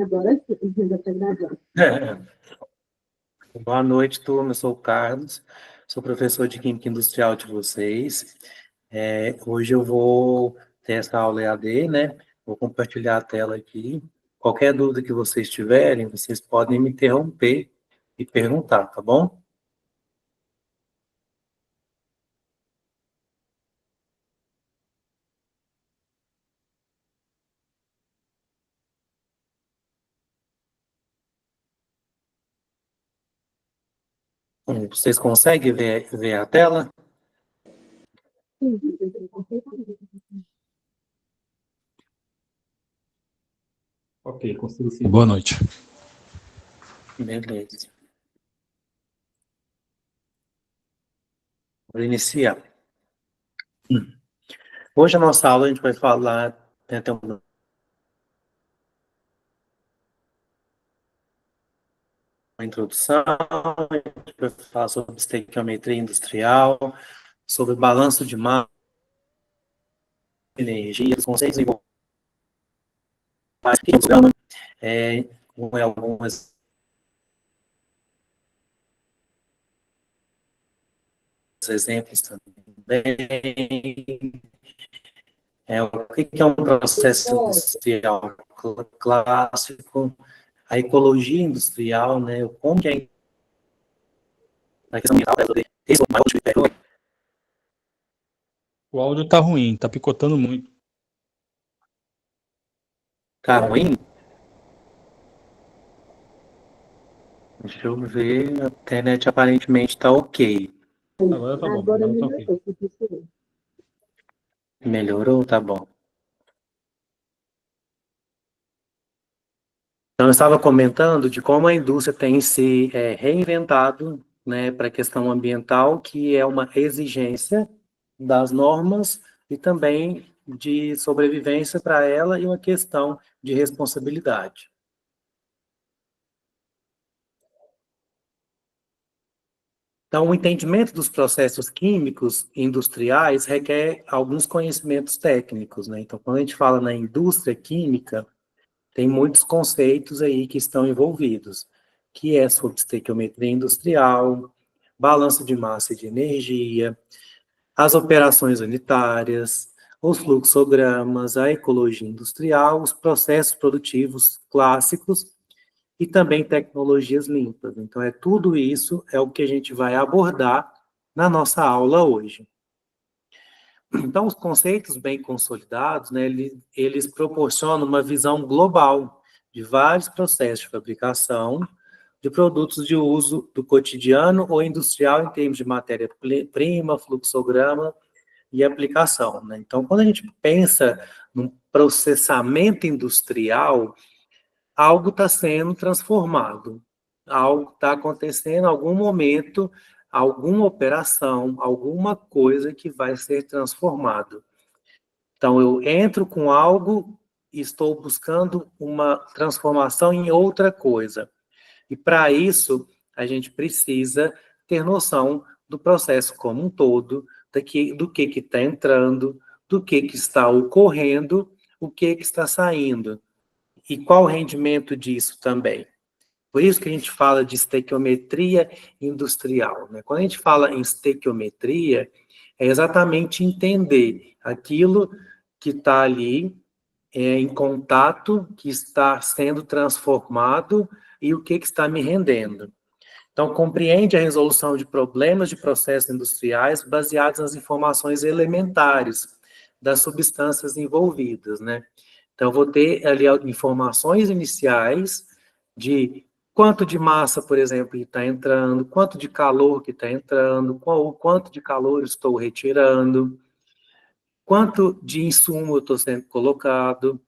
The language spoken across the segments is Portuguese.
Agora sim, já está gravando. Boa noite, turma. Eu sou o Carlos, sou professor de Química Industrial de vocês. Hoje eu vou ter essa aula EAD, né? Vou compartilhar a tela aqui. Qualquer dúvida que vocês tiverem, vocês podem me interromper e perguntar, tá bom? Vocês conseguem ver a tela? Sim, Ok, consigo sim. Boa noite. Beleza. Vou iniciar. Hoje a nossa aula a gente vai falar, tem até uma introdução, a gente vai falar sobre estequiometria industrial, sobre balanço de massa, energia, os conceitos envolvidos, com alguns exemplos também. O que é um processo industrial clássico, a ecologia industrial, né? Como que é a questão ambiental deve poder ter o maior critério. O áudio tá ruim, tá picotando muito. Tá ruim? Deixa eu ver, a internet aparentemente está ok. Agora tá bom, agora agora tá ok. melhorou, professor. Melhorou? Tá bom. Então, eu estava comentando de como a indústria tem se reinventado, né, para a questão ambiental, que é uma exigência das normas e também de sobrevivência para ela e uma questão de responsabilidade. Então, o entendimento dos processos químicos industriais requer alguns conhecimentos técnicos, né? Então, quando a gente fala na indústria química, tem muitos conceitos aí que estão envolvidos, que é sobre estequiometria industrial, balanço de massa e de energia, as operações unitárias, os fluxogramas, a ecologia industrial, os processos produtivos clássicos e também tecnologias limpas. Então, tudo isso é o que a gente vai abordar na nossa aula hoje. Então, os conceitos bem consolidados, né, eles proporcionam uma visão global de vários processos de fabricação de produtos de uso do cotidiano ou industrial em termos de matéria-prima, fluxograma e aplicação, né? Então, quando a gente pensa no processamento industrial, algo está sendo transformado, algo está acontecendo em algum momento, alguma operação, alguma coisa que vai ser transformado. Então, eu entro com algo e estou buscando uma transformação em outra coisa. E, para isso, a gente precisa ter noção do processo como um todo, do que está entrando, do que está ocorrendo, o que está saindo. E qual o rendimento disso também? Por isso que a gente fala de estequiometria industrial, né? Quando a gente fala em estequiometria, é exatamente entender aquilo que está ali em contato, que está sendo transformado e o que está me rendendo. Então, compreende a resolução de problemas de processos industriais baseados nas informações elementares das substâncias envolvidas, né? Então, eu vou ter ali informações iniciais de quanto de massa, por exemplo, está entrando, quanto de calor que está entrando, quanto de calor estou retirando, quanto de insumo eu estou sendo colocado,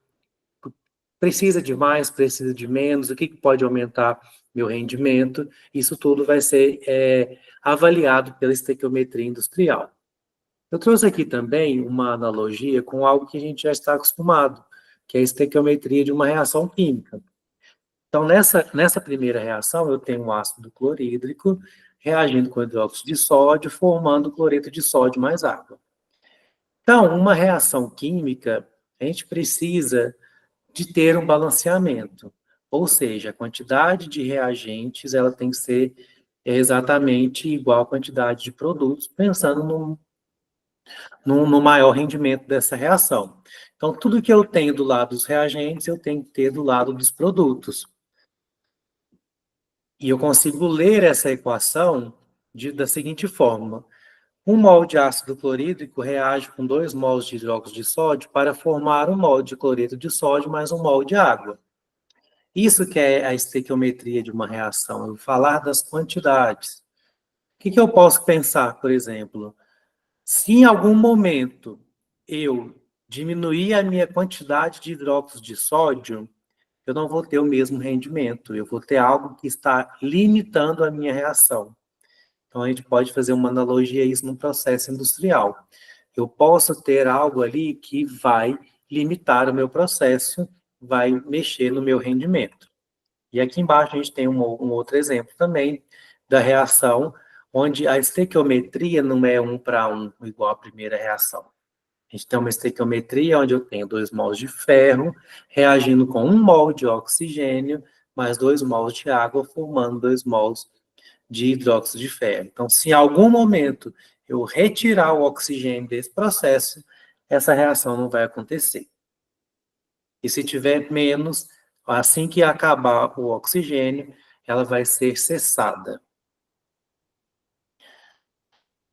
precisa de mais, precisa de menos, o que pode aumentar meu rendimento, isso tudo vai ser avaliado pela estequiometria industrial. Eu trouxe aqui também uma analogia com algo que a gente já está acostumado, que é a estequiometria de uma reação química. Então, nessa primeira reação, eu tenho um ácido clorídrico reagindo com hidróxido de sódio, formando cloreto de sódio mais água. Então, uma reação química, a gente precisa de ter um balanceamento. Ou seja, a quantidade de reagentes ela tem que ser exatamente igual à quantidade de produtos, pensando no maior rendimento dessa reação. Então, tudo que eu tenho do lado dos reagentes, eu tenho que ter do lado dos produtos. E eu consigo ler essa equação da seguinte forma. 1 mol de ácido clorídrico reage com 2 mols de hidróxido de sódio para formar 1 mol de cloreto de sódio mais 1 mol de água. Isso que é a estequiometria de uma reação, eu vou falar das quantidades. O que eu posso pensar, por exemplo? Se em algum momento eu diminuir a minha quantidade de hidróxido de sódio, eu não vou ter o mesmo rendimento, eu vou ter algo que está limitando a minha reação. Então, a gente pode fazer uma analogia a isso no processo industrial. Eu posso ter algo ali que vai limitar o meu processo, vai mexer no meu rendimento. E aqui embaixo a gente tem um outro exemplo também da reação, onde a estequiometria não é 1:1 igual à primeira reação. A gente tem uma estequiometria onde eu tenho 2 mols de ferro reagindo com 1 mol de oxigênio mais 2 mols de água, formando 2 mols de hidróxido de ferro. Então, se em algum momento eu retirar o oxigênio desse processo, essa reação não vai acontecer. E se tiver menos, assim que acabar o oxigênio, ela vai ser cessada.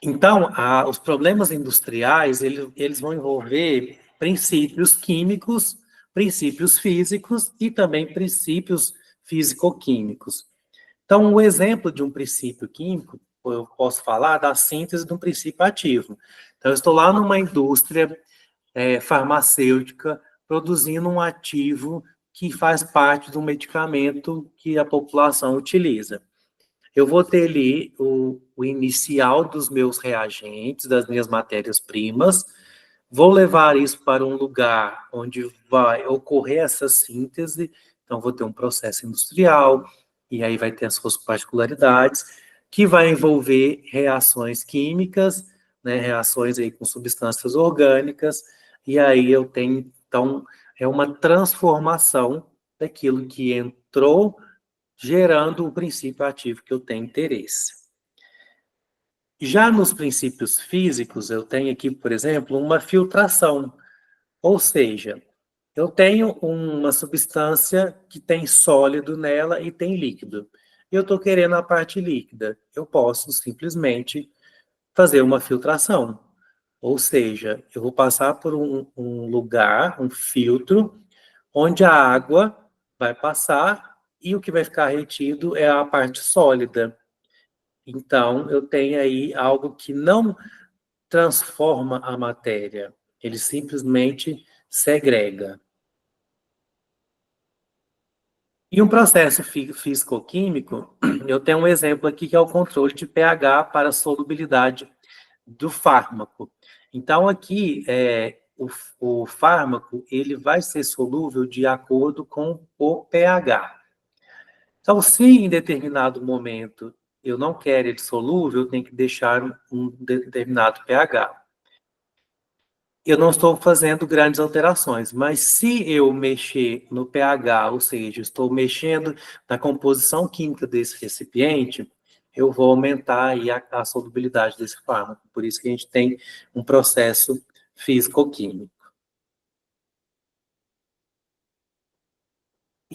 Então, os problemas industriais, eles vão envolver princípios químicos, princípios físicos e também princípios físico-químicos. Então, um exemplo de um princípio químico, eu posso falar da síntese de um princípio ativo. Então, eu estou lá numa indústria farmacêutica produzindo um ativo que faz parte do medicamento que a população utiliza. Eu vou ter ali o inicial dos meus reagentes, das minhas matérias-primas, vou levar isso para um lugar onde vai ocorrer essa síntese, então vou ter um processo industrial, e aí vai ter as suas particularidades, que vai envolver reações químicas, né, reações aí com substâncias orgânicas, e aí eu tenho, então, é uma transformação daquilo que entrou gerando o princípio ativo que eu tenho interesse. Já nos princípios físicos, eu tenho aqui, por exemplo, uma filtração, ou seja, eu tenho uma substância que tem sólido nela e tem líquido. Eu estou querendo a parte líquida, eu posso simplesmente fazer uma filtração, ou seja, eu vou passar por um lugar, um filtro, onde a água vai passar e o que vai ficar retido é a parte sólida. Então, eu tenho aí algo que não transforma a matéria, ele simplesmente segrega. E um processo físico-químico, eu tenho um exemplo aqui que é o controle de pH para a solubilidade do fármaco. Então, aqui, o fármaco ele vai ser solúvel de acordo com o pH. Então, se em determinado momento eu não quero ele solúvel, eu tenho que deixar um determinado pH. Eu não estou fazendo grandes alterações, mas se eu mexer no pH, ou seja, estou mexendo na composição química desse recipiente, eu vou aumentar aí a solubilidade desse fármaco. Por isso que a gente tem um processo físico-químico.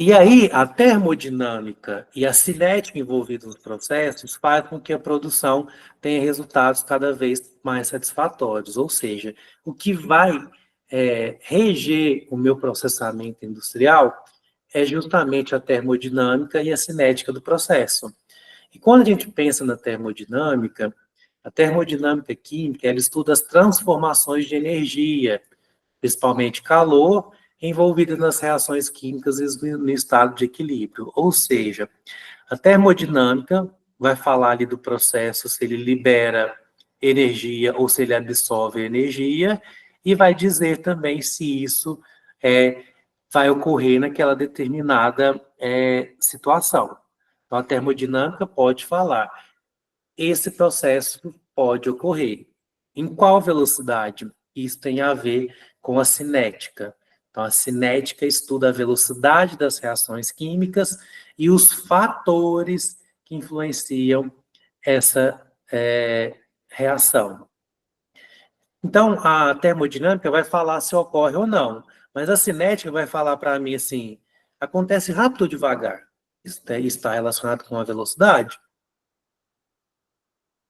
E aí, a termodinâmica e a cinética envolvidas nos processos faz com que a produção tenha resultados cada vez mais satisfatórios. Ou seja, o que vai reger o meu processamento industrial é justamente a termodinâmica e a cinética do processo. E quando a gente pensa na termodinâmica, a termodinâmica química, ela estuda as transformações de energia, principalmente calor, envolvidas nas reações químicas no estado de equilíbrio. Ou seja, a termodinâmica vai falar ali do processo, se ele libera energia ou se ele absorve energia, e vai dizer também se isso vai ocorrer naquela determinada situação. Então, a termodinâmica pode falar, esse processo pode ocorrer. Em qual velocidade? Isso tem a ver com a cinética. Então, a cinética estuda a velocidade das reações químicas e os fatores que influenciam essa reação. Então, a termodinâmica vai falar se ocorre ou não, mas a cinética vai falar para mim assim, acontece rápido ou devagar? Isso está relacionado com a velocidade?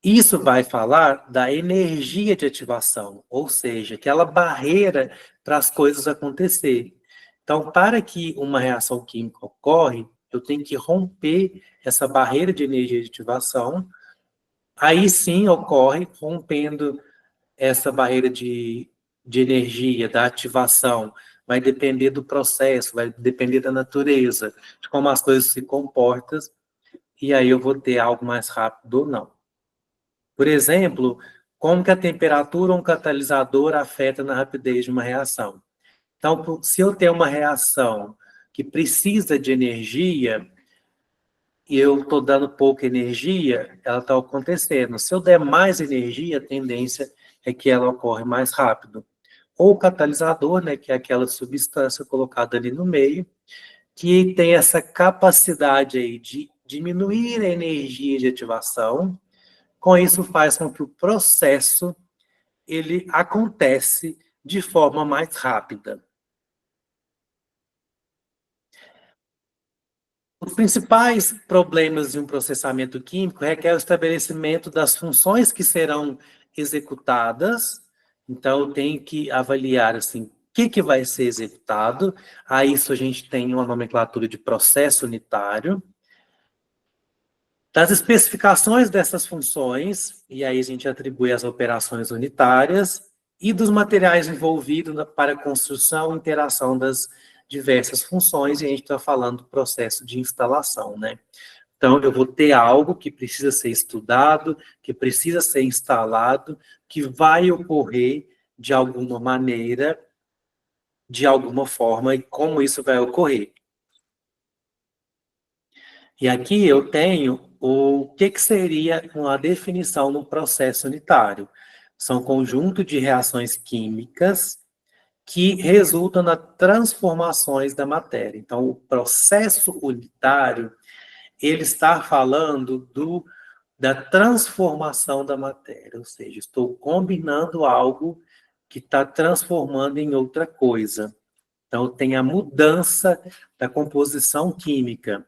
Isso vai falar da energia de ativação, ou seja, aquela barreira para as coisas acontecerem. Então, para que uma reação química ocorre, eu tenho que romper essa barreira de energia de ativação. Aí sim ocorre, rompendo essa barreira de energia, da ativação. Vai depender do processo, vai depender da natureza, de como as coisas se comportam, e aí eu vou ter algo mais rápido ou não. Por exemplo, como que a temperatura ou um catalisador afeta na rapidez de uma reação. Então, se eu tenho uma reação que precisa de energia, e eu estou dando pouca energia, ela está acontecendo. Se eu der mais energia, a tendência é que ela ocorre mais rápido. Ou o catalisador, né, que é aquela substância colocada ali no meio, que tem essa capacidade aí de diminuir a energia de ativação. Com isso, faz com que o processo ele acontece de forma mais rápida. Os principais problemas de um processamento químico requer o estabelecimento das funções que serão executadas. Então, eu tenho que avaliar assim, o que vai ser executado. A isso a gente tem uma nomenclatura de processo unitário. Das especificações dessas funções, e aí a gente atribui as operações unitárias, e dos materiais envolvidos para a construção e interação das diversas funções, e a gente está falando do processo de instalação, né? Então, eu vou ter algo que precisa ser estudado, que precisa ser instalado, que vai ocorrer de alguma maneira, de alguma forma, e como isso vai ocorrer. E aqui eu tenho o que seria uma definição no processo unitário. São conjunto de reações químicas que resultam nas transformações da matéria. Então, o processo unitário, ele está falando da transformação da matéria, ou seja, estou combinando algo que está transformando em outra coisa. Então, tem a mudança da composição química.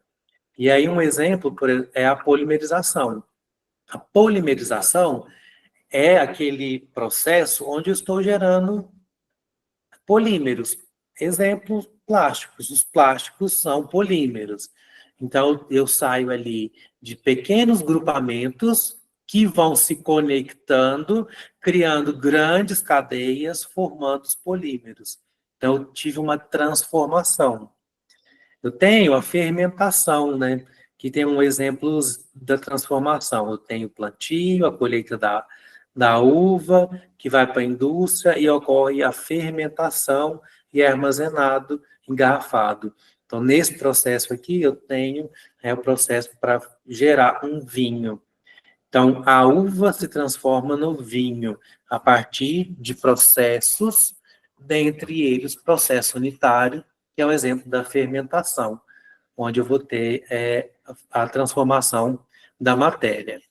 E aí um exemplo é a polimerização. A polimerização é aquele processo onde eu estou gerando polímeros. Exemplos, plásticos. Os plásticos são polímeros. Então, eu saio ali de pequenos grupamentos que vão se conectando, criando grandes cadeias, formando os polímeros. Então, eu tive uma transformação. Eu tenho a fermentação, né? Que tem um exemplo da transformação. Eu tenho o plantio, a colheita da uva, que vai para a indústria e ocorre a fermentação e é armazenado, engarrafado. Então, nesse processo aqui, eu tenho o processo para gerar um vinho. Então, a uva se transforma no vinho a partir de processos, dentre eles o processo unitário, que é o exemplo da fermentação, onde eu vou ter a transformação da matéria.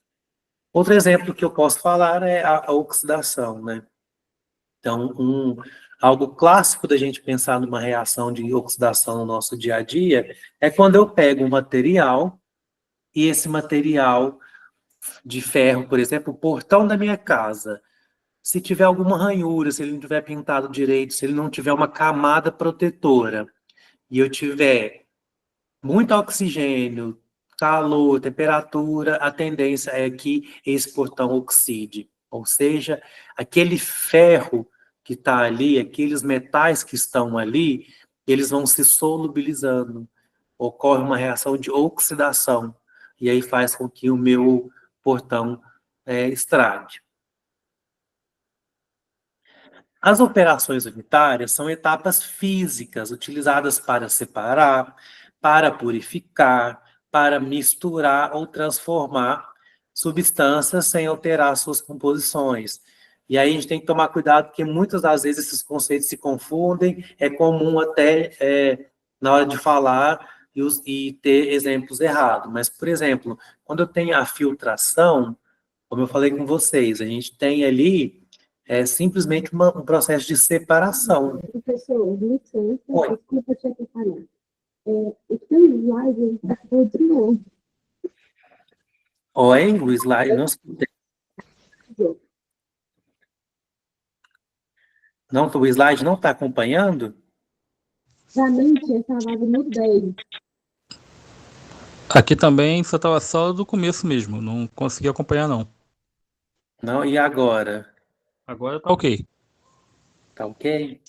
Outro exemplo que eu posso falar é a oxidação, né? Então, algo clássico da gente pensar numa reação de oxidação no nosso dia a dia é quando eu pego um material e esse material de ferro, por exemplo, o portão da minha casa, se tiver alguma ranhura, se ele não tiver pintado direito, se ele não tiver uma camada protetora, e eu tiver muito oxigênio, calor, temperatura, a tendência é que esse portão oxide. Ou seja, aquele ferro que está ali, aqueles metais que estão ali, eles vão se solubilizando. Ocorre uma reação de oxidação. E aí faz com que o meu portão estrague. As operações unitárias são etapas físicas utilizadas para separar, para purificar, para misturar ou transformar substâncias sem alterar suas composições. E aí a gente tem que tomar cuidado, porque muitas das vezes esses conceitos se confundem, é comum até na hora de falar e ter exemplos errados. Mas, por exemplo, quando eu tenho a filtração, como eu falei com vocês, a gente tem ali simplesmente um processo de separação. Professor, licença, Oi. desculpa te atrapalhar. O seu slide está todo de novo. Oi, o slide, não escutei. Não, o slide não está acompanhando? Para mim, tinha salvado no 10. Aqui também só estava só do começo mesmo, não consegui acompanhar não. Não, e agora? Agora tá ok. Tá ok?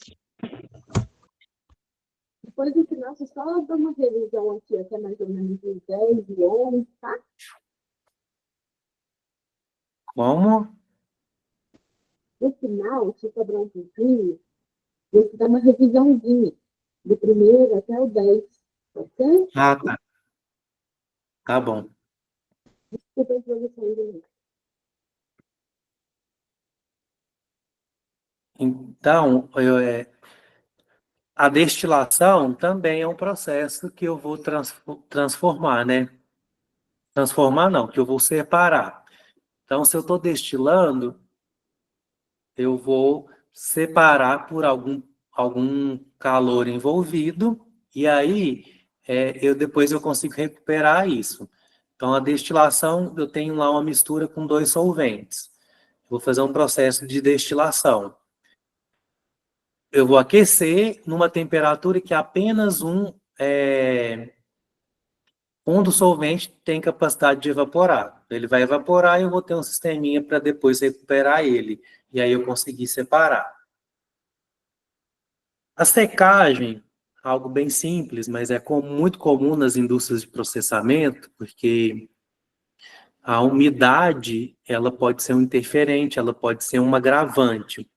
Depois do final, você só dá uma revisão aqui, até mais ou menos os 10 e 11, tá? Como? No final, se sobrar um pouquinho, você dá uma revisãozinha, do primeiro até o 10, pode ser? Ah, tá. Tá bom. Desculpa a introdução de novo. Então, a destilação também é um processo que eu vou transformar, né? Transformar não, que eu vou separar. Então, se eu estou destilando, eu vou separar por algum calor envolvido, e aí depois eu consigo recuperar isso. Então, a destilação, eu tenho lá uma mistura com 2 solventes. Vou fazer um processo de destilação. Eu vou aquecer numa temperatura que apenas um dos solventes tem capacidade de evaporar. Ele vai evaporar e eu vou ter um sisteminha para depois recuperar ele. E aí eu consegui separar. A secagem, algo bem simples, mas muito comum nas indústrias de processamento, porque a umidade, ela pode ser um interferente, ela pode ser um agravante.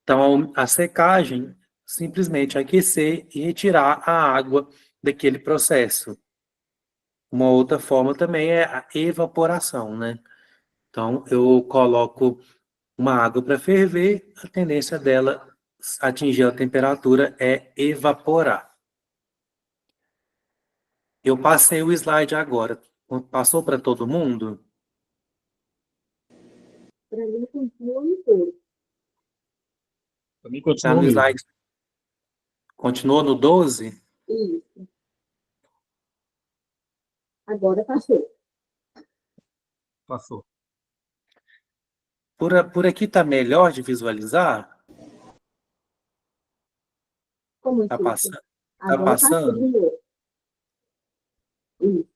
Então, a secagem, simplesmente aquecer e retirar a água daquele processo. Uma outra forma também é a evaporação, né? Então, eu coloco uma água para ferver, a tendência dela atingir a temperatura é evaporar. Eu passei o slide agora. Passou para todo mundo? Para mim, continua no todo. Para mim Está continua no mesmo. slide. Continuou no 12? Isso. Agora passou. Passou. Por aqui está melhor de visualizar? Como Está assim? passando? Está Agora passou de passando? novo. Isso.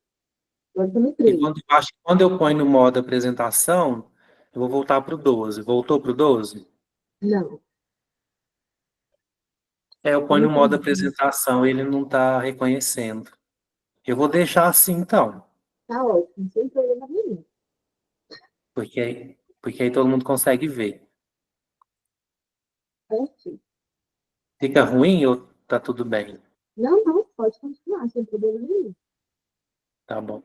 Agora está no E 13. quando eu ponho no modo apresentação, eu vou voltar para o 12. Voltou para o 12? Não. Eu Não ponho no modo entendi. apresentação, ele não está reconhecendo. Eu vou deixar assim, então, Tá ótimo, sem problema nenhum. porque aí todo mundo consegue ver. Certinho. Fica ruim ou tá tudo bem? Não, não, pode continuar, sem problema nenhum. Tá bom.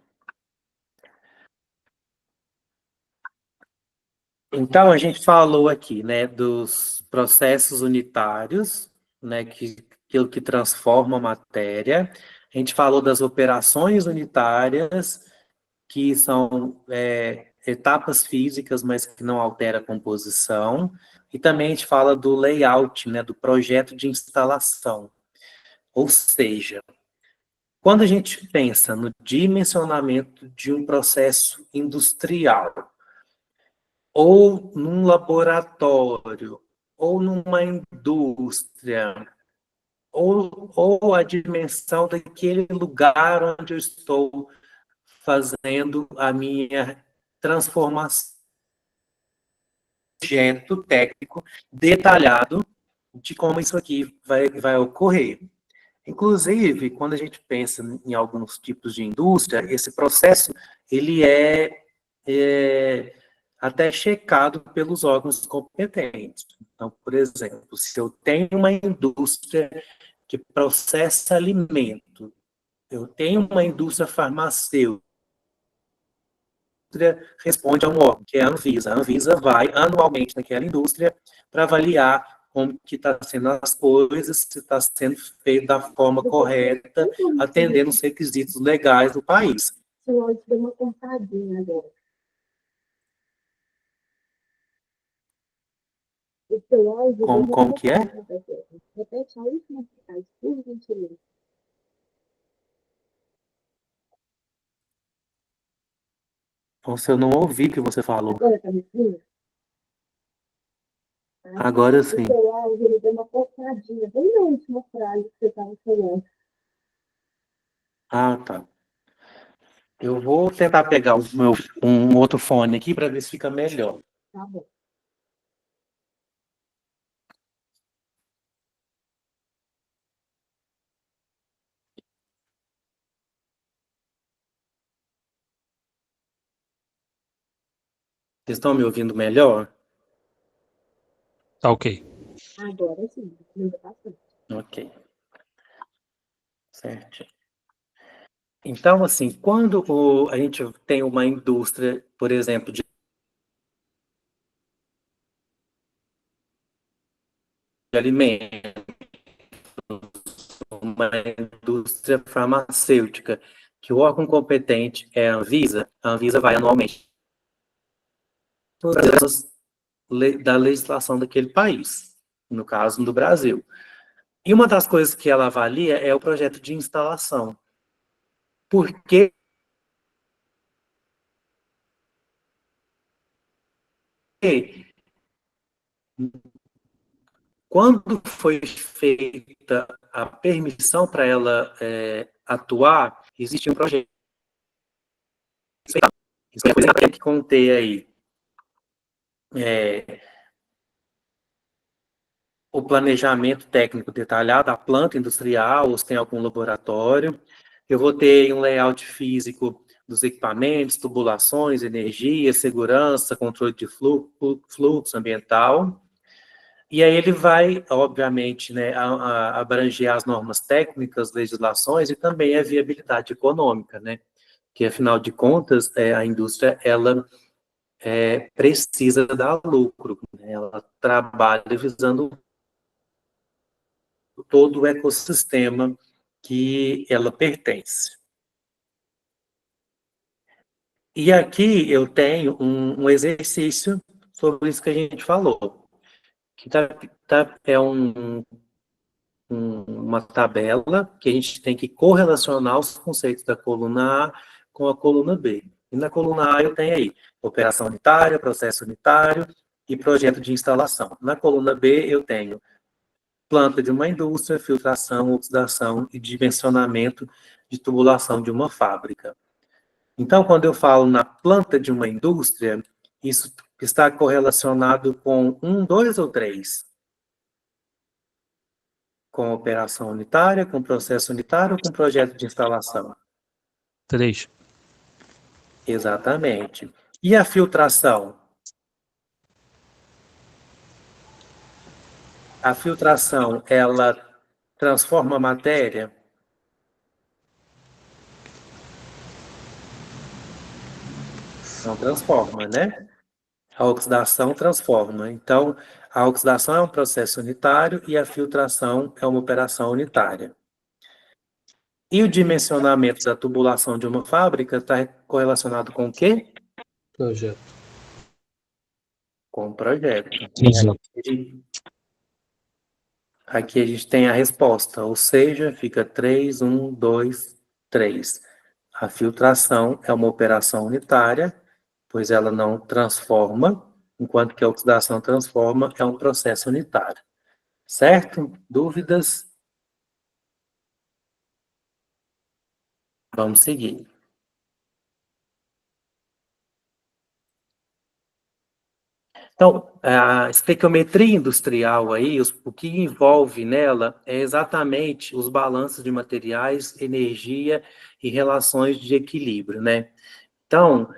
Então, a gente falou aqui, né, dos processos unitários, né, aquilo que transforma a matéria. A gente falou das operações unitárias, que são etapas físicas, mas que não alteram a composição. E também a gente fala do layout, né, do projeto de instalação. Ou seja, quando a gente pensa no dimensionamento de um processo industrial, ou num laboratório, ou numa indústria, ou a dimensão daquele lugar onde eu estou fazendo a minha transformação, projeto técnico detalhado de como isso aqui vai ocorrer. Inclusive, quando a gente pensa em alguns tipos de indústria, esse processo ele é até checado pelos órgãos competentes. Então, por exemplo, se eu tenho uma indústria que processa alimento, eu tenho uma indústria farmacêutica indústria responde a um órgão, que é a Anvisa. A Anvisa vai anualmente naquela indústria para avaliar como que está sendo as coisas, se está sendo feito da forma correta, atendendo os requisitos legais do país. Seu áudio deu uma cortadinha agora. O seu áudio deu uma Como que é? cortada agora. Repete a última frase, por gentileza. Nossa, eu não ouvi o que você falou. Agora tá me ouvindo? Agora O sim. seu áudio ele deu uma cortadinha, bem na última frase que você estava falando. Ah, tá. Eu vou tentar pegar um outro fone aqui para ver se fica melhor. Tá bom. Vocês estão me ouvindo melhor? Tá ok. Agora sim, ainda bastante. Ok. Certo. Então, assim, quando a gente tem uma indústria, por exemplo, de alimentos, uma indústria farmacêutica, que o órgão competente é a Anvisa vai anualmente da legislação daquele país, no caso do Brasil. E uma das coisas que ela avalia é o projeto de instalação. Porque quando foi feita a permissão para ela atuar, existia um projeto. Isso é coisa que tem que conter aí. O planejamento técnico detalhado, a planta industrial, ou se tem algum laboratório. Eu vou ter um layout físico dos equipamentos, tubulações, energia, segurança, controle de fluxo ambiental. E aí ele vai, obviamente, né, abranger as normas técnicas, legislações e também a viabilidade econômica, né? Que, afinal de contas, a indústria, ela precisa dar lucro, né? Ela trabalha visando todo o ecossistema que ela pertence. E aqui eu tenho um exercício sobre isso que a gente falou, que é uma tabela que a gente tem que correlacionar os conceitos da coluna A com a coluna B. E na coluna A eu tenho aí operação unitária, processo unitário e projeto de instalação. Na coluna B eu tenho planta de uma indústria, filtração, oxidação e dimensionamento de tubulação de uma fábrica. Então, quando eu falo na planta de uma indústria, isso está correlacionado com 1, 2 ou 3? Com operação unitária, com processo unitário ou com projeto de instalação? 3. Exatamente. E a filtração? A filtração, ela transforma a matéria? Não transforma, né? A oxidação transforma. Então, a oxidação é um processo unitário e a filtração é uma operação unitária. E o dimensionamento da tubulação de uma fábrica está correlacionado com o quê? Projeto. Com o projeto. Exato. Aqui a gente tem a resposta, ou seja, fica 3, 1, 2, 3. A filtração é uma operação unitária, pois ela não transforma, enquanto que a oxidação transforma, é um processo unitário. Certo? Dúvidas? Vamos seguir. Então, a estequiometria industrial aí, o que envolve nela é exatamente os balanços de materiais, energia e relações de equilíbrio, né? Então,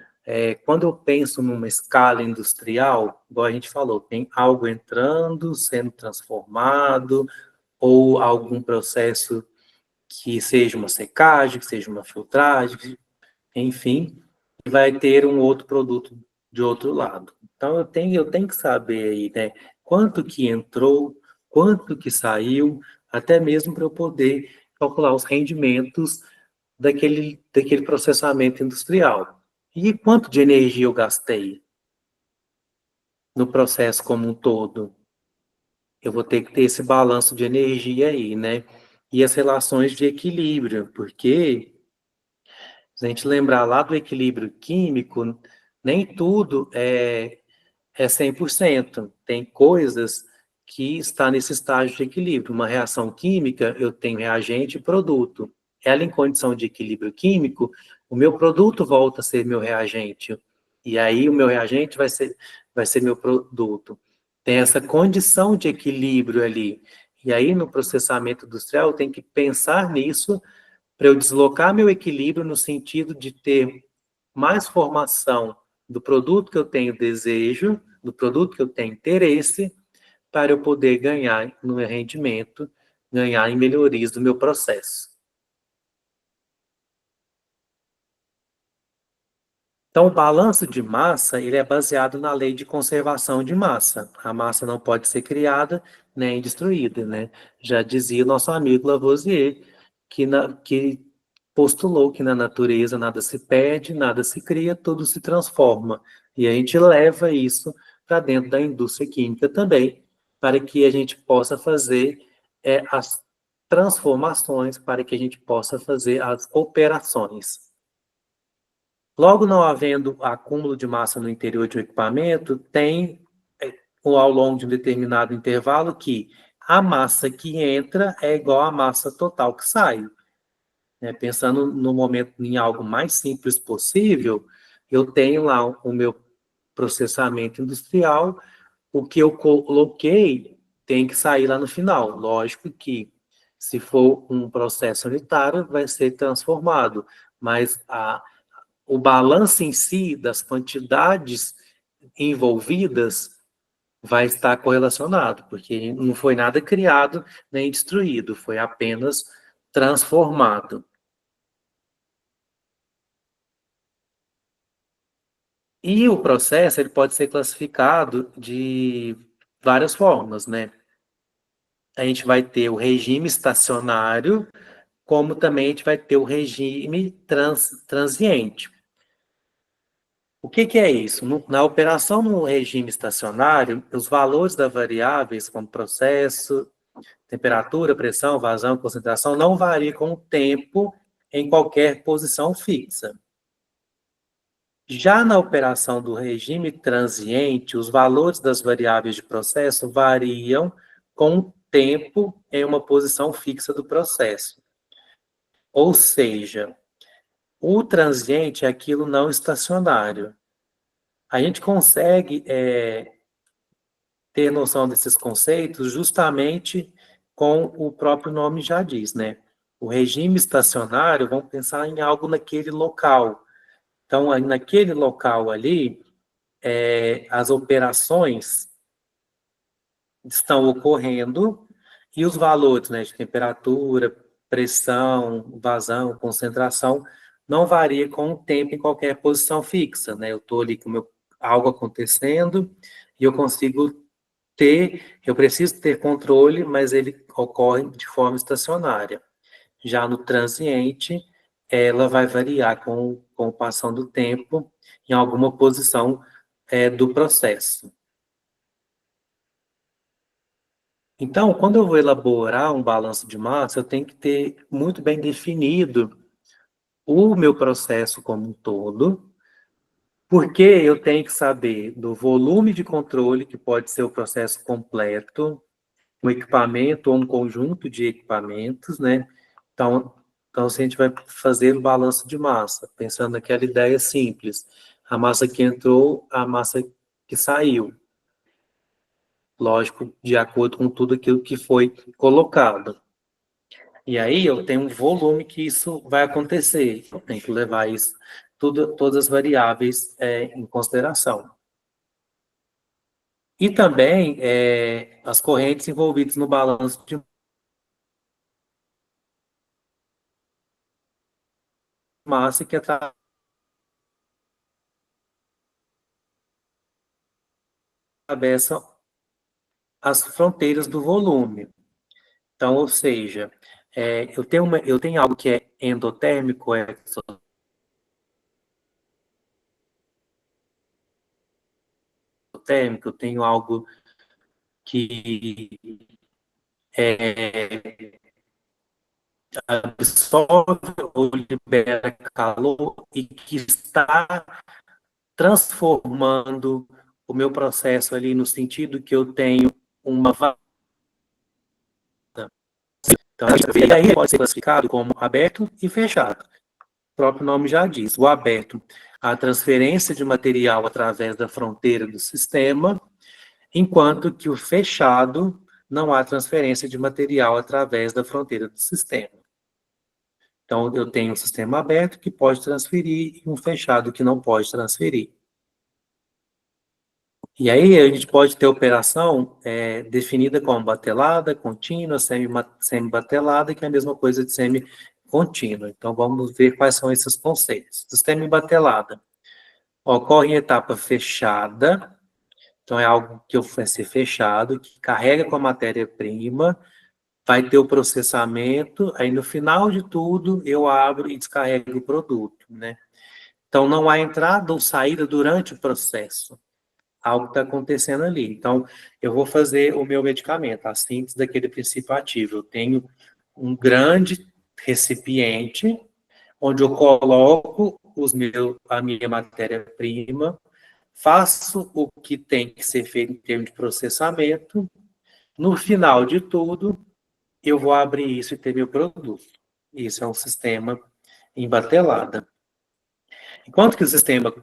quando eu penso numa escala industrial, igual a gente falou, tem algo entrando, sendo transformado, ou algum processo que seja uma secagem, que seja uma filtragem, enfim, vai ter um outro produto de outro lado. Então, eu tenho que saber aí, né, quanto que entrou, quanto que saiu, até mesmo para eu poder calcular os rendimentos daquele processamento industrial. E quanto de energia eu gastei no processo como um todo? Eu vou ter que ter esse balanço de energia aí, né? E as relações de equilíbrio, porque se a gente lembrar lá do equilíbrio químico, nem tudo é 100%. Tem coisas que está nesse estágio de equilíbrio. Uma reação química, eu tenho reagente e produto. Ela em condição de equilíbrio químico, o meu produto volta a ser meu reagente. E aí o meu reagente vai ser meu produto. Tem essa condição de equilíbrio ali. E aí no processamento industrial eu tenho que pensar nisso para eu deslocar meu equilíbrio no sentido de ter mais formação do produto que eu tenho desejo, do produto que eu tenho interesse, para eu poder ganhar no meu rendimento, ganhar em melhorias do meu processo. Então, o balanço de massa, ele é baseado na lei de conservação de massa. A massa não pode ser criada nem destruída, né? Já dizia o nosso amigo Lavoisier, que postulou que na natureza nada se perde, nada se cria, tudo se transforma. E a gente leva isso para dentro da indústria química também, para que a gente possa fazer as transformações, para que a gente possa fazer as operações. Logo, não havendo acúmulo de massa no interior de um equipamento, tem, ao longo de um determinado intervalo, que a massa que entra é igual à massa total que sai. Né? Pensando no momento em algo mais simples possível, eu tenho lá o meu processamento industrial, o que eu coloquei tem que sair lá no final. Lógico que, se for um processo unitário, vai ser transformado, mas o balanço em si das quantidades envolvidas vai estar correlacionado, porque não foi nada criado nem destruído, foi apenas transformado. E o processo ele pode ser classificado de várias formas, né? A gente vai ter o regime estacionário, como também a gente vai ter o regime transiente. O que é isso? Na operação no regime estacionário, os valores das variáveis, como processo, temperatura, pressão, vazão, concentração, não variam com o tempo em qualquer posição fixa. Já na operação do regime transiente, os valores das variáveis de processo variam com o tempo em uma posição fixa do processo. Ou seja, o transiente é aquilo não estacionário. A gente consegue ter noção desses conceitos justamente com o próprio nome já diz, né? O regime estacionário, vamos pensar em algo naquele local. Então, naquele local ali, as operações estão ocorrendo e os valores, né, de temperatura, pressão, vazão, concentração, não varia com o tempo em qualquer posição fixa, né? Eu estou ali com algo acontecendo e eu preciso ter controle, mas ele ocorre de forma estacionária. Já no transiente, ela vai variar com o passar do tempo em alguma posição do processo. Então, quando eu vou elaborar um balanço de massa, eu tenho que ter muito bem definido o meu processo como um todo, porque eu tenho que saber do volume de controle, que pode ser o processo completo, um equipamento ou um conjunto de equipamentos, né? Então, se a gente vai fazer o balanço de massa, pensando naquela ideia simples, a massa que entrou, a massa que saiu. Lógico, de acordo com tudo aquilo que foi colocado. E aí eu tenho um volume que isso vai acontecer. Eu tenho que levar isso, todas as variáveis em consideração. E também as correntes envolvidas no balanço de massa, que é atravessam as fronteiras do volume. Então, ou seja, eu tenho algo que é endotérmico, exotérmico, eu tenho algo que absorve ou libera calor e que está transformando o meu processo ali no sentido que eu tenho uma vata. Então, e aí pode ser classificado como aberto e fechado. O próprio nome já diz. O aberto, a transferência de material através da fronteira do sistema, enquanto que o fechado não há transferência de material através da fronteira do sistema. Então, eu tenho um sistema aberto que pode transferir e um fechado que não pode transferir. E aí a gente pode ter operação definida como batelada, contínua, semi-batelada, que é a mesma coisa de semi-contínua. Então, vamos ver quais são esses conceitos. Sistema batelada ocorre em etapa fechada, então é algo que vai ser fechado, que carrega com a matéria-prima, vai ter o processamento, aí no final de tudo eu abro e descarrego o produto, né? Então, não há entrada ou saída durante o processo. Algo está acontecendo ali. Então, eu vou fazer o meu medicamento, a síntese daquele princípio ativo. Eu tenho um grande recipiente onde eu coloco a minha matéria-prima, faço o que tem que ser feito em termos de processamento. No final de tudo, eu vou abrir isso e ter meu produto. Isso é um sistema em batelada. Enquanto que o sistema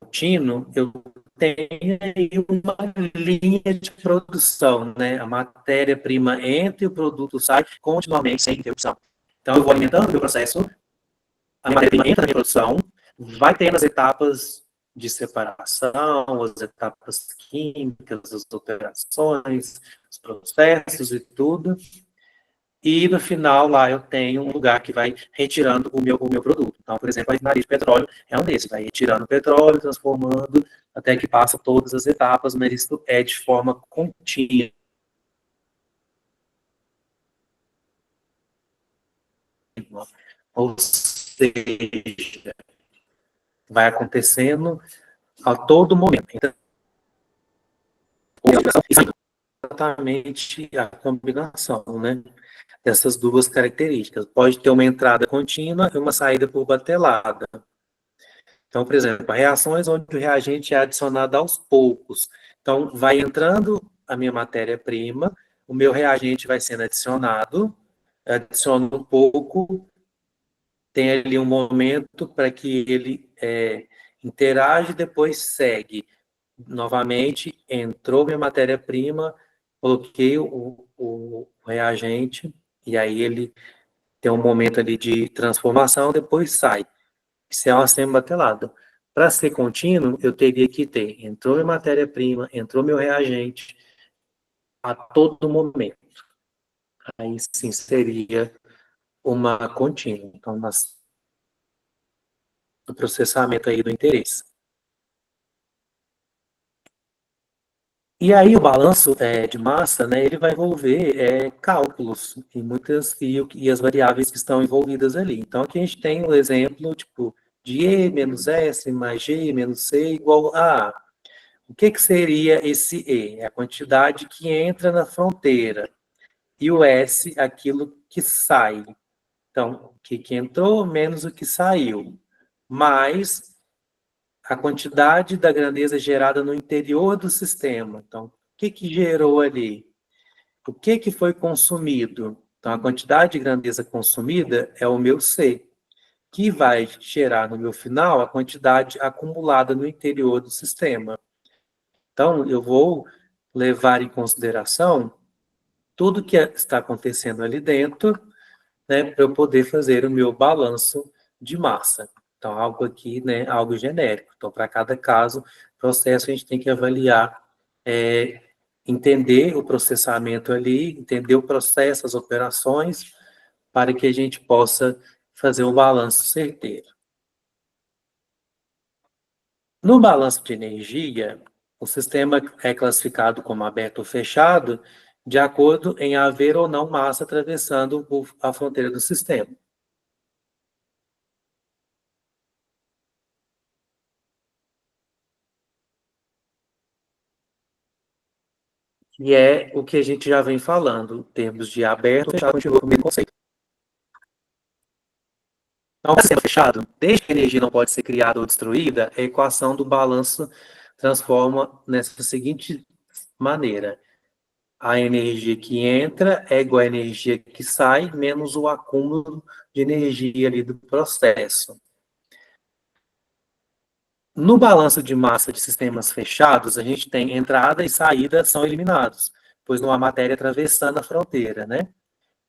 contínuo, eu tenho aí uma linha de produção, né? A matéria-prima entra e o produto sai continuamente, sem interrupção. Então, eu vou alimentando o meu processo, a matéria-prima entra na minha produção, vai tendo as etapas de separação, as etapas químicas, as operações, os processos e tudo. E no final lá eu tenho um lugar que vai retirando o meu produto. Então, por exemplo, a refinaria de petróleo é um desses, vai retirando o petróleo, transformando, até que passa todas as etapas, mas isso é de forma contínua. Ou seja, vai acontecendo a todo momento. Então, exatamente a combinação, né, dessas duas características. Pode ter uma entrada contínua e uma saída por batelada. Então, por exemplo, reações onde o reagente é adicionado aos poucos. Então, vai entrando a minha matéria-prima, o meu reagente vai sendo adicionado, adiciona um pouco, tem ali um momento para que ele interage, depois segue. Novamente, entrou minha matéria-prima, coloquei o reagente, e aí ele tem um momento ali de transformação, depois sai. Isso é uma semi-batelada. Para ser contínuo, eu teria que ter, entrou minha matéria-prima, entrou meu reagente, a todo momento. Aí sim seria uma contínua. Então, o processamento aí do interesse. E aí o balanço de massa, né, ele vai envolver cálculos e as variáveis que estão envolvidas ali. Então, aqui a gente tem um exemplo, tipo, de E menos S mais G menos C igual a A. O que seria esse E? É a quantidade que entra na fronteira. E o S, aquilo que sai. Então, o que entrou menos o que saiu. Mais a quantidade da grandeza gerada no interior do sistema. Então, o que gerou ali? O que foi consumido? Então, a quantidade de grandeza consumida é o meu C, que vai gerar no meu final a quantidade acumulada no interior do sistema. Então, eu vou levar em consideração tudo que está acontecendo ali dentro, né, para eu poder fazer o meu balanço de massa. Então, algo aqui, né, algo genérico. Então, para cada caso, processo, a gente tem que avaliar, entender o processamento ali, entender o processo, as operações, para que a gente possa fazer um balanço certeiro. No balanço de energia, o sistema é classificado como aberto ou fechado, de acordo em haver ou não massa atravessando a fronteira do sistema. E é o que a gente já vem falando, em termos de aberto ou fechado, continua com o mesmo conceito. Então, o sistema fechado, desde que a energia não pode ser criada ou destruída, a equação do balanço transforma nessa seguinte maneira: a energia que entra é igual à energia que sai, menos o acúmulo de energia ali do processo. No balanço de massa de sistemas fechados, a gente tem entrada e saída são eliminados, pois não há matéria atravessando a fronteira, né?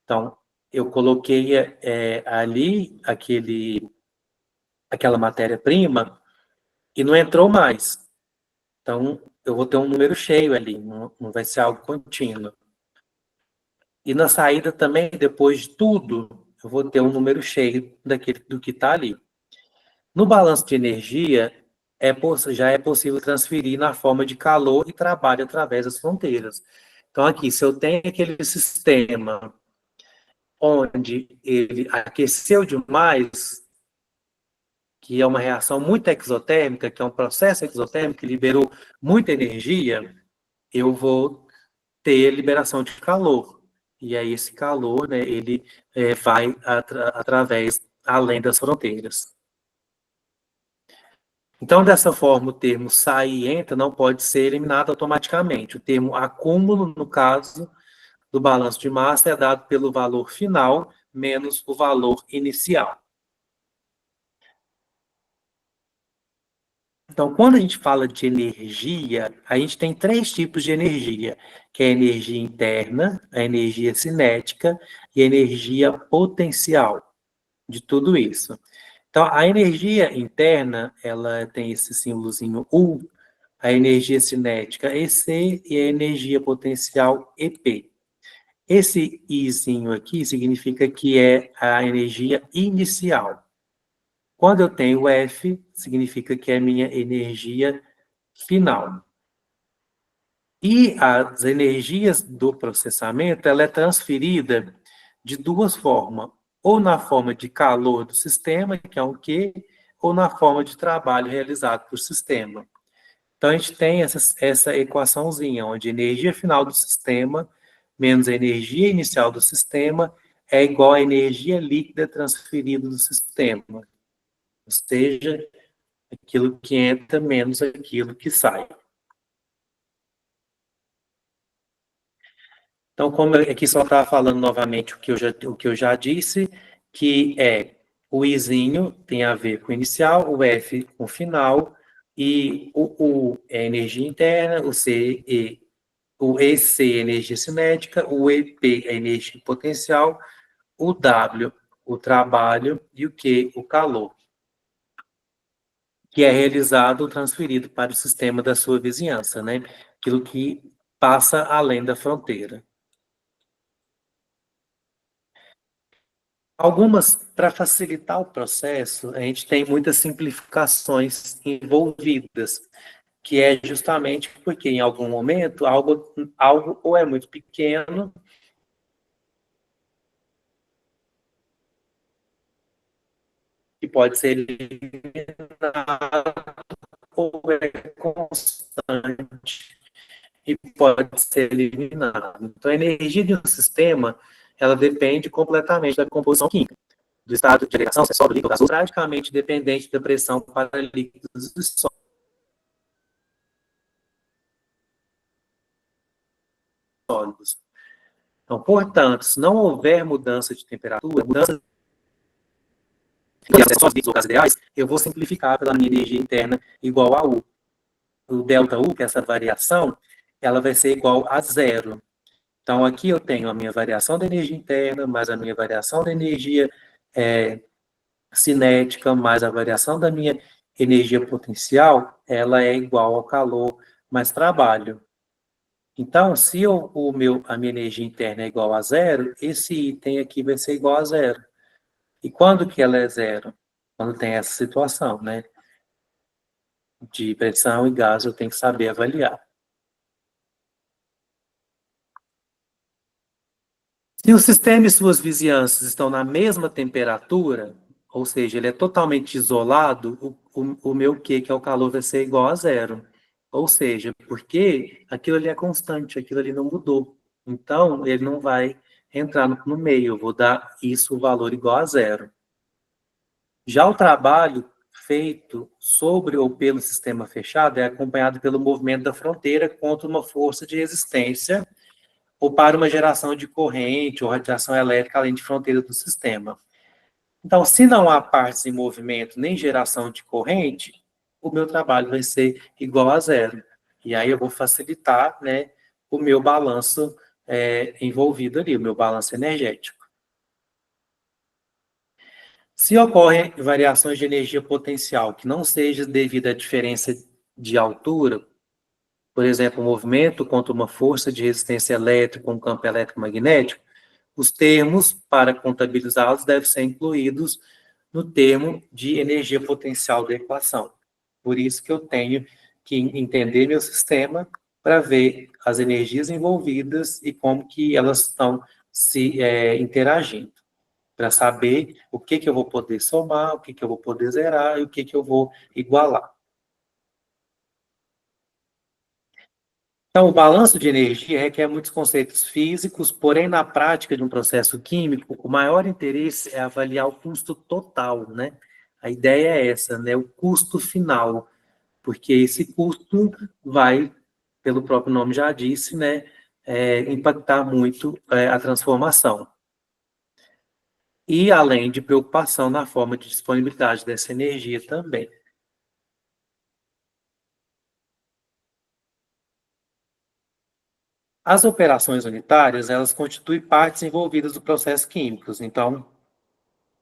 Então, eu coloquei ali aquela matéria-prima e não entrou mais. Então, eu vou ter um número cheio ali, não vai ser algo contínuo. E na saída também, depois de tudo, eu vou ter um número cheio do que está ali. No balanço de energia, já é possível transferir na forma de calor e trabalho através das fronteiras. Então, aqui, se eu tenho aquele sistema onde ele aqueceu demais, que é uma reação muito exotérmica, que é um processo exotérmico que liberou muita energia, eu vou ter liberação de calor. E aí esse calor, né, ele vai através, além das fronteiras. Então, dessa forma, o termo sai e entra não pode ser eliminado automaticamente. O termo acúmulo, no caso do balanço de massa, é dado pelo valor final menos o valor inicial. Então, quando a gente fala de energia, a gente tem três tipos de energia, que é a energia interna, a energia cinética e a energia potencial de tudo isso. Então, a energia interna, ela tem esse símbolozinho U, a energia cinética EC e a energia potencial EP. Esse Izinho aqui significa que é a energia inicial. Quando eu tenho F, significa que é a minha energia final. E as energias do processamento, ela é transferida de duas formas, ou na forma de calor do sistema, que é o Q, ou na forma de trabalho realizado por sistema. Então, a gente tem essa equaçãozinha, onde a energia final do sistema menos a energia inicial do sistema é igual à energia líquida transferida do sistema. Ou seja, aquilo que entra menos aquilo que sai. Então, como aqui só está falando novamente o que eu já disse, que é o Izinho tem a ver com o inicial, o F com o final, e o U é energia interna, o EC é energia cinética, o EP é energia potencial, o W, o trabalho, e o Q, o calor, que é realizado ou transferido para o sistema da sua vizinhança, né? Aquilo que passa além da fronteira. Para facilitar o processo, a gente tem muitas simplificações envolvidas, que é justamente porque em algum momento algo ou é muito pequeno, que pode ser eliminado, ou é constante e pode ser eliminado. Então, a energia de um sistema, ela depende completamente da composição química, do estado de agregação, se é sólido, líquido, gasoso, praticamente dependente da pressão para líquidos e sólidos. Então, portanto, se não houver mudança de temperatura, mudança de sólidos ou gases ideais, eu vou simplificar pela minha energia interna igual a U. O delta U, que é essa variação, ela vai ser igual a zero. Então, aqui eu tenho a minha variação da energia interna, mais a minha variação da energia cinética, mais a variação da minha energia potencial, ela é igual ao calor mais trabalho. Então, se a minha energia interna é igual a zero, esse item aqui vai ser igual a zero. E quando que ela é zero? Quando tem essa situação, né? de pressão e gás eu tenho que saber avaliar. Se o sistema e suas vizinhanças estão na mesma temperatura, ou seja, ele é totalmente isolado, o meu Q, que é o calor, vai ser igual a zero. Ou seja, porque aquilo ali é constante, aquilo ali não mudou. Então, ele não vai entrar no meio, eu vou dar isso o valor igual a zero. Já o trabalho feito sobre ou pelo sistema fechado é acompanhado pelo movimento da fronteira contra uma força de resistência ou para uma geração de corrente ou radiação elétrica além de fronteira do sistema. Então, se não há partes em movimento nem geração de corrente, o meu trabalho vai ser igual a zero. E aí eu vou facilitar, né, o meu balanço envolvido ali, o meu balanço energético. Se ocorrem variações de energia potencial que não seja devido à diferença de altura, por exemplo, um movimento contra uma força de resistência elétrica, um campo eletromagnético, os termos para contabilizá-los devem ser incluídos no termo de energia potencial da equação. Por isso que eu tenho que entender meu sistema para ver as energias envolvidas e como que elas estão se interagindo, para saber o que eu vou poder somar, o que eu vou poder zerar e o que eu vou igualar. Então, o balanço de energia requer muitos conceitos físicos, porém, na prática de um processo químico, o maior interesse é avaliar o custo total, né? A ideia é essa, né? O custo final, porque esse custo vai, pelo próprio nome já disse, né? Impactar muito a transformação. E além de preocupação na forma de disponibilidade dessa energia também. As operações unitárias, elas constituem partes envolvidas do processo químicos. Então,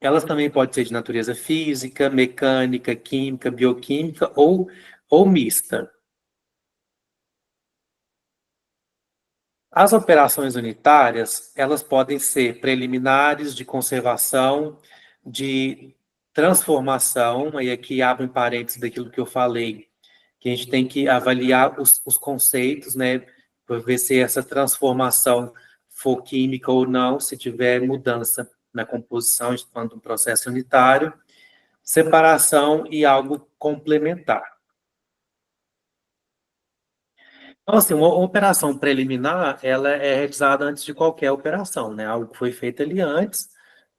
elas também podem ser de natureza física, mecânica, química, bioquímica ou mista. As operações unitárias, elas podem ser preliminares de conservação, de transformação, e aqui abre um parênteses daquilo que eu falei, que a gente tem que avaliar os conceitos, né, para ver se essa transformação for química ou não, se tiver mudança na composição, falando de um processo unitário, separação e algo complementar. Então, assim, uma operação preliminar, ela é realizada antes de qualquer operação, né? Algo que foi feito ali antes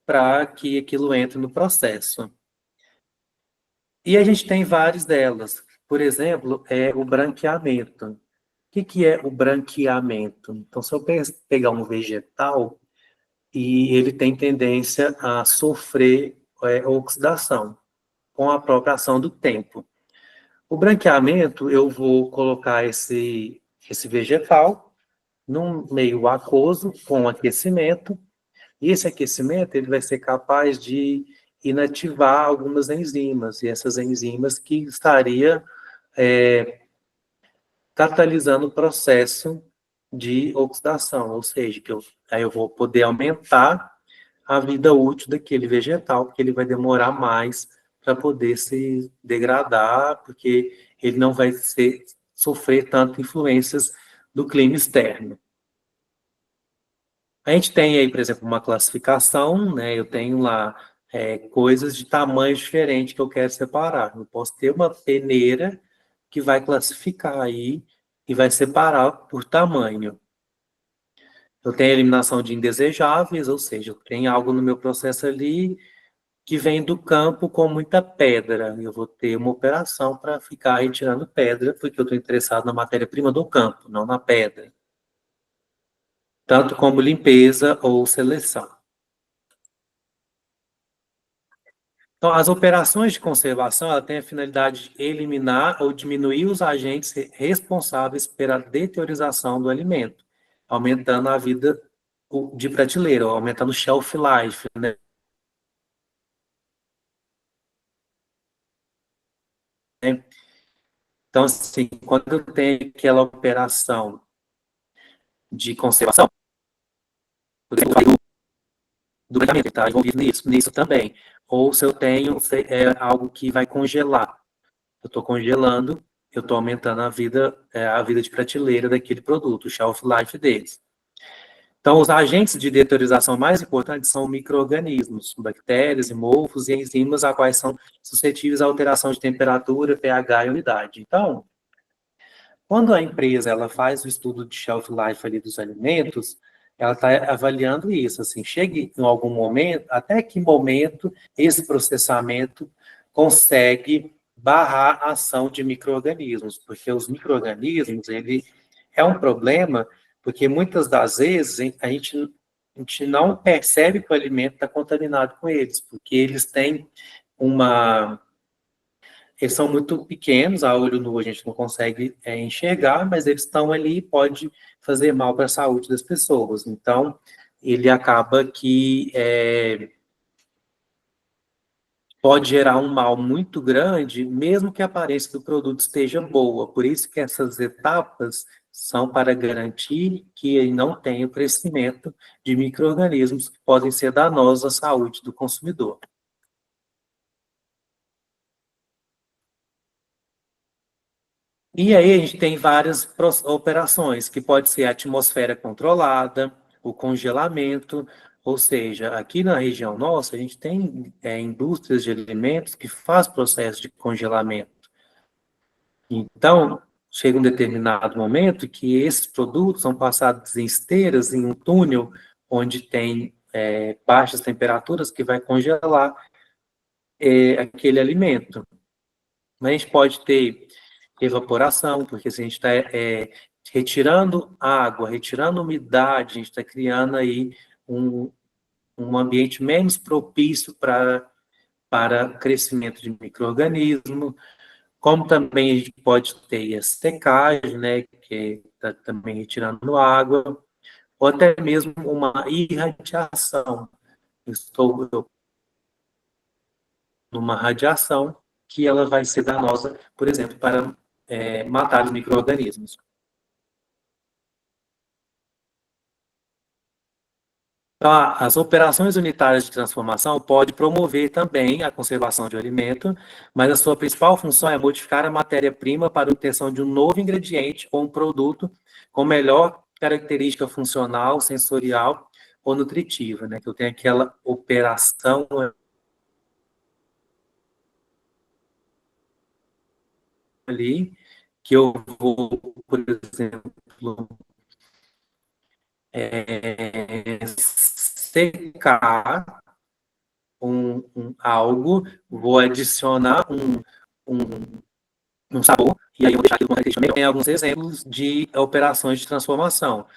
para que aquilo entre no processo. E a gente tem várias delas. Por exemplo, o branqueamento. O que é o branqueamento? Então, se eu pegar um vegetal e ele tem tendência a sofrer oxidação com a própria ação do tempo. O branqueamento, eu vou colocar esse vegetal num meio aquoso com aquecimento, e esse aquecimento ele vai ser capaz de inativar algumas enzimas, e essas enzimas que estaria catalisando o processo de oxidação, ou seja, aí eu vou poder aumentar a vida útil daquele vegetal, porque ele vai demorar mais para poder se degradar, porque ele não vai sofrer tanto influências do clima externo. A gente tem aí, por exemplo, uma classificação, né? Eu tenho lá coisas de tamanhos diferentes que eu quero separar. Eu posso ter uma peneira que vai classificar aí e vai separar por tamanho. Eu tenho a eliminação de indesejáveis, ou seja, eu tenho algo no meu processo ali que vem do campo com muita pedra. Eu vou ter uma operação para ficar retirando pedra, porque eu estou interessado na matéria-prima do campo, não na pedra. Tanto como limpeza ou seleção. Então, as operações de conservação ela têm a finalidade de eliminar ou diminuir os agentes responsáveis pela deteriorização do alimento, aumentando a vida de prateleira, aumentando o shelf life, né? Então, assim, quando eu tenho aquela operação de conservação, do branqueamento, está envolvido nisso também. Ou se eu tenho algo que vai congelar. eu estou congelando, eu estou aumentando a vida de prateleira daquele produto, o shelf life deles. Então, os agentes de deteriorização mais importantes são micro-organismos, bactérias, mofos e enzimas, a quais são suscetíveis à alteração de temperatura, pH e umidade. Então, quando a empresa ela faz o estudo de shelf life ali dos alimentos, ela está avaliando isso, assim, chega em algum momento, até que momento esse processamento consegue barrar a ação de micro-organismos, porque os micro-organismos, ele é um problema, porque muitas das vezes a gente não percebe que o alimento está contaminado com eles, porque eles têm uma eles são muito pequenos, a olho nu a gente não consegue enxergar, mas eles estão ali e pode fazer mal para a saúde das pessoas. Então, ele acaba que pode gerar um mal muito grande, mesmo que a aparência do produto esteja boa. Por isso que essas etapas são para garantir que ele não tenha o crescimento de micro-organismos que podem ser danosos à saúde do consumidor. E aí a gente tem várias operações, que pode ser a atmosfera controlada, o congelamento, ou seja, aqui na região nossa, a gente tem indústrias de alimentos que faz processo de congelamento. Então, chega um determinado momento que esses produtos são passados em esteiras, em um túnel, onde tem baixas temperaturas, que vai congelar aquele alimento. Mas a gente pode ter evaporação, porque se a gente está retirando água, retirando umidade, a gente está criando aí um ambiente menos propício para crescimento de micro-organismo, como também a gente pode ter a secagem, né, que está também retirando água, ou até mesmo uma irradiação. Estou numa radiação que ela vai ser danosa, por exemplo, para matar os micro-organismos. Então, as operações unitárias de transformação podem promover também a conservação de alimento, mas a sua principal função é modificar a matéria-prima para a obtenção de um novo ingrediente ou um produto com melhor característica funcional, sensorial ou nutritiva, né? Que eu tenho aquela operação ali, que eu vou, por exemplo, secar algo, vou adicionar um sabor, e aí eu vou deixar aquilo com característica melhor. Tem alguns exemplos de operações de transformação,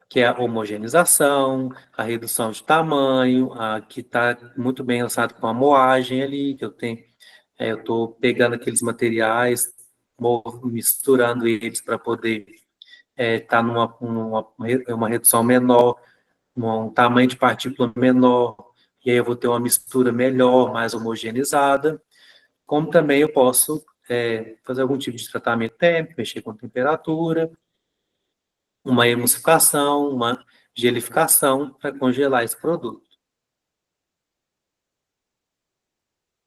que é a homogeneização, a redução de tamanho, que está muito bem relacionado com a moagem ali, que eu tenho, eu estou pegando aqueles materiais, misturando eles para poder estar uma redução menor, um tamanho de partícula menor, e aí eu vou ter uma mistura melhor, mais homogeneizada, como também eu posso fazer algum tipo de tratamento térmico, mexer com temperatura, uma emulsificação, uma gelificação para congelar esse produto.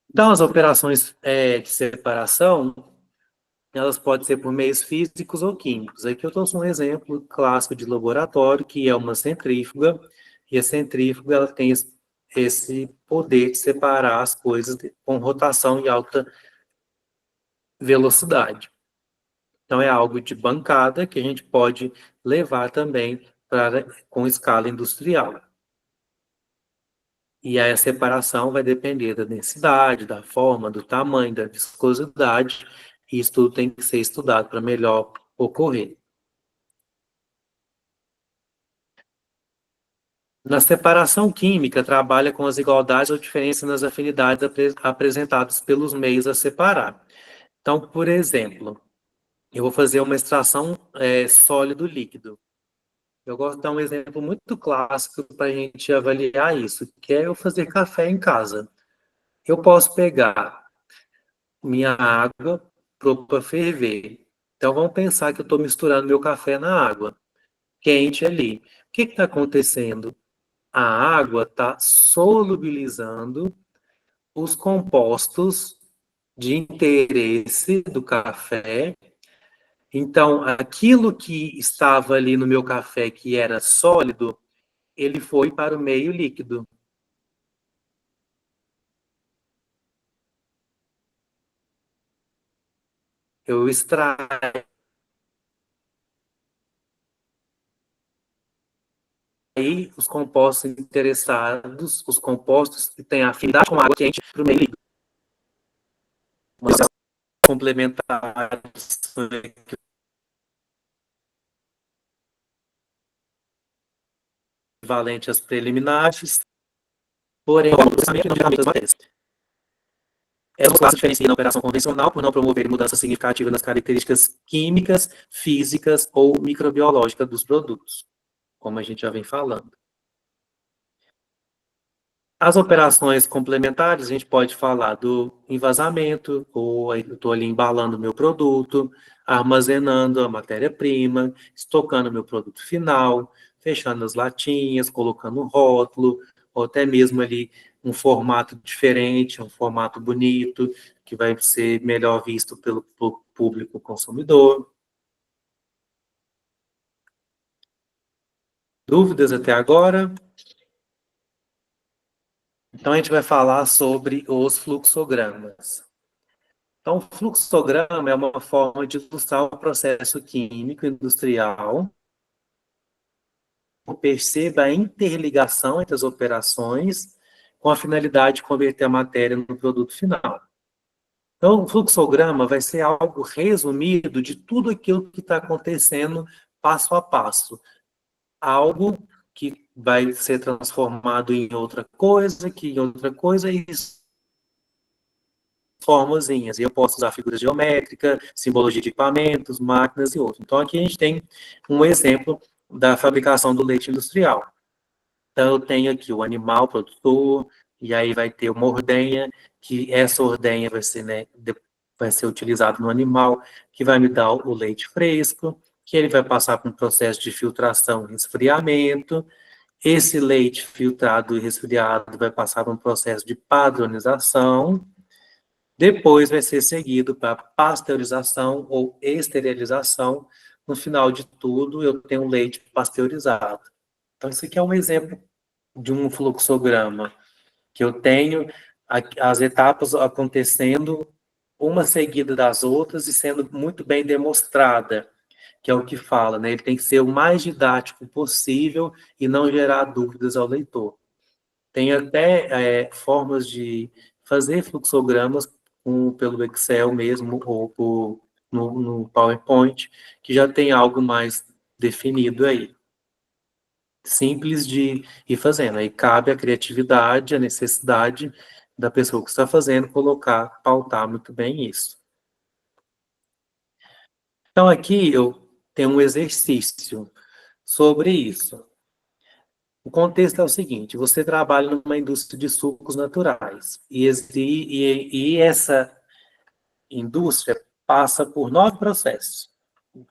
Então, as operações de separação, elas podem ser por meios físicos ou químicos. Aqui eu trouxe um exemplo clássico de laboratório, que é uma centrífuga, e a centrífuga ela tem esse poder de separar as coisas com rotação e alta velocidade. Então, é algo de bancada que a gente pode levar também com escala industrial. E aí a separação vai depender da densidade, da forma, do tamanho, da viscosidade, e isso tudo tem que ser estudado para melhor ocorrer. Na separação química, trabalha com as igualdades ou diferenças nas afinidades apresentadas pelos meios a separar. Então, por exemplo, eu vou fazer uma extração sólido-líquido. Eu gosto de dar um exemplo muito clássico para a gente avaliar isso, que é eu fazer café em casa. Eu posso pegar minha água para ferver. Então, vamos pensar que eu estou misturando meu café na água quente ali. O que está acontecendo? A água está solubilizando os compostos de interesse do café. Então, aquilo que estava ali no meu café, que era sólido, ele foi para o meio líquido. Eu extraí os compostos interessados, os compostos que têm afinidade com água quente para o meio líquido. Mas complementares equivalente às preliminares, porém, o processamento não das matérias. Essas classes diferenciam a operação convencional por não promover mudança significativa nas características químicas, físicas ou microbiológicas dos produtos, como a gente já vem falando. As operações complementares, a gente pode falar do envasamento, ou eu estou ali embalando o meu produto, armazenando a matéria-prima, estocando o meu produto final, fechando as latinhas, colocando um rótulo, ou até mesmo ali um formato diferente, um formato bonito, que vai ser melhor visto pelo público consumidor. Dúvidas até agora? Então, a gente vai falar sobre os fluxogramas. Então, o fluxograma é uma forma de ilustrar o processo químico industrial. Perceba a interligação entre as operações com a finalidade de converter a matéria no produto final. Então, o fluxograma vai ser algo resumido de tudo aquilo que está acontecendo passo a passo. Algo que vai ser transformado em outra coisa, que em outra coisa, e formazinhas. E eu posso usar figuras geométricas, simbologia de equipamentos, máquinas e outros. Então, aqui a gente tem um exemplo da fabricação do leite industrial. Então, eu tenho aqui o animal produtor, e aí vai ter uma ordenha, que essa ordenha vai ser, né, vai ser utilizada no animal, que vai me dar o leite fresco, que ele vai passar por um processo de filtração e resfriamento. Esse leite filtrado e resfriado vai passar por um processo de padronização. Depois vai ser seguido para pasteurização ou esterilização. No final de tudo, eu tenho leite pasteurizado. Então, isso aqui é um exemplo de um fluxograma, que eu tenho as etapas acontecendo uma seguida das outras e sendo muito bem demonstrada, que é o que fala, né? Ele tem que ser o mais didático possível e não gerar dúvidas ao leitor. Tem até formas de fazer fluxogramas pelo Excel mesmo, ou no PowerPoint, que já tem algo mais definido aí. Simples de ir fazendo. Aí cabe a criatividade, a necessidade da pessoa que está fazendo, colocar, pautar muito bem isso. Então, aqui eu tenho um exercício sobre isso. O contexto é o seguinte: você trabalha numa indústria de sucos naturais, e essa indústria passa por 9 processos,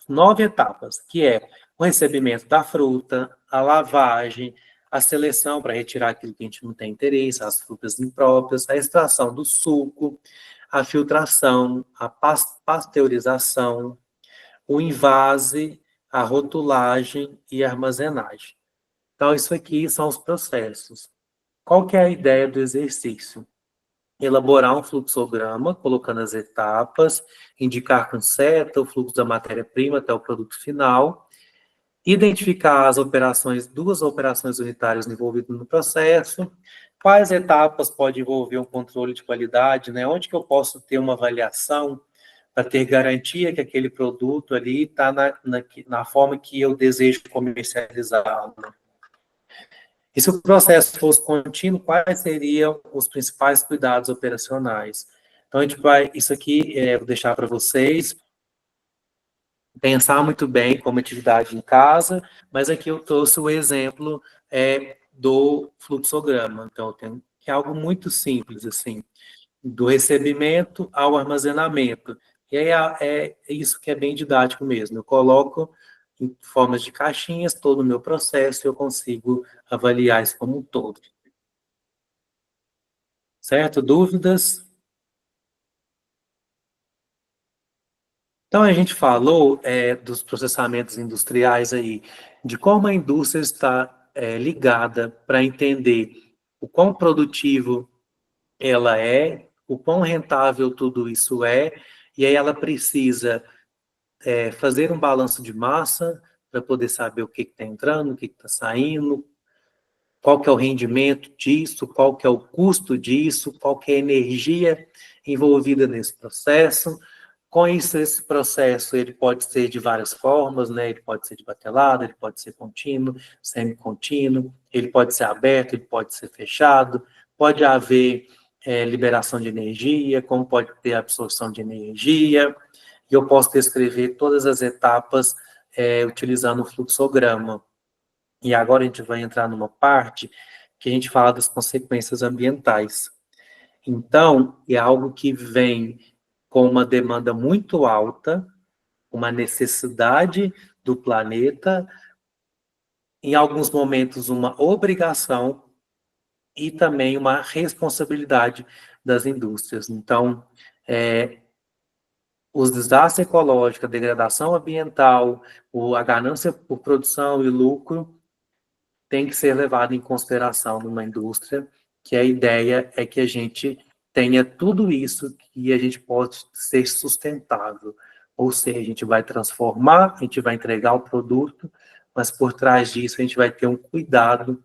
9 etapas, que é o recebimento da fruta, a lavagem, a seleção para retirar aquilo que a gente não tem interesse, as frutas impróprias, a extração do suco, a filtração, a pasteurização, o invase, a rotulagem e a armazenagem. Então, isso aqui são os processos. Qual que é a ideia do exercício? Elaborar um fluxograma, colocando as etapas, indicar com seta o fluxo da matéria-prima até o produto final, identificar as operações, 2 operações unitárias envolvidas no processo, quais etapas pode envolver um controle de qualidade, né? Onde que eu posso ter uma avaliação para ter garantia que aquele produto ali está na forma que eu desejo comercializá-lo. E se o processo fosse contínuo, quais seriam os principais cuidados operacionais? Então, a gente vai, isso aqui vou deixar para vocês, pensar muito bem como atividade em casa, mas aqui eu trouxe o exemplo do fluxograma. Então, tem que é algo muito simples, assim, do recebimento ao armazenamento. E aí é isso que é bem didático mesmo. Eu coloco em formas de caixinhas todo o meu processo e eu consigo avaliar isso como um todo. Certo? Dúvidas? Então, a gente falou dos processamentos industriais aí, de como a indústria está ligada para entender o quão produtivo ela é, o quão rentável tudo isso é, e aí ela precisa fazer um balanço de massa para poder saber o que está entrando, o que está saindo, qual que é o rendimento disso, qual que é o custo disso, qual que é a energia envolvida nesse processo. Com isso, esse processo ele pode ser de várias formas, né? Ele pode ser de batelada, ele pode ser contínuo, semi-contínuo, ele pode ser aberto, ele pode ser fechado, pode haver liberação de energia, como pode ter absorção de energia, e eu posso descrever todas as etapas utilizando o fluxograma. E agora a gente vai entrar numa parte que a gente fala das consequências ambientais. Então, é algo que vem com uma demanda muito alta, uma necessidade do planeta, em alguns momentos uma obrigação e também uma responsabilidade das indústrias. Então, os desastres ecológicos, a degradação ambiental, a ganância por produção e lucro tem que ser levado em consideração numa indústria, que a ideia é que a gente tenha tudo isso e a gente pode ser sustentável. Ou seja, a gente vai transformar, a gente vai entregar o produto, mas por trás disso a gente vai ter um cuidado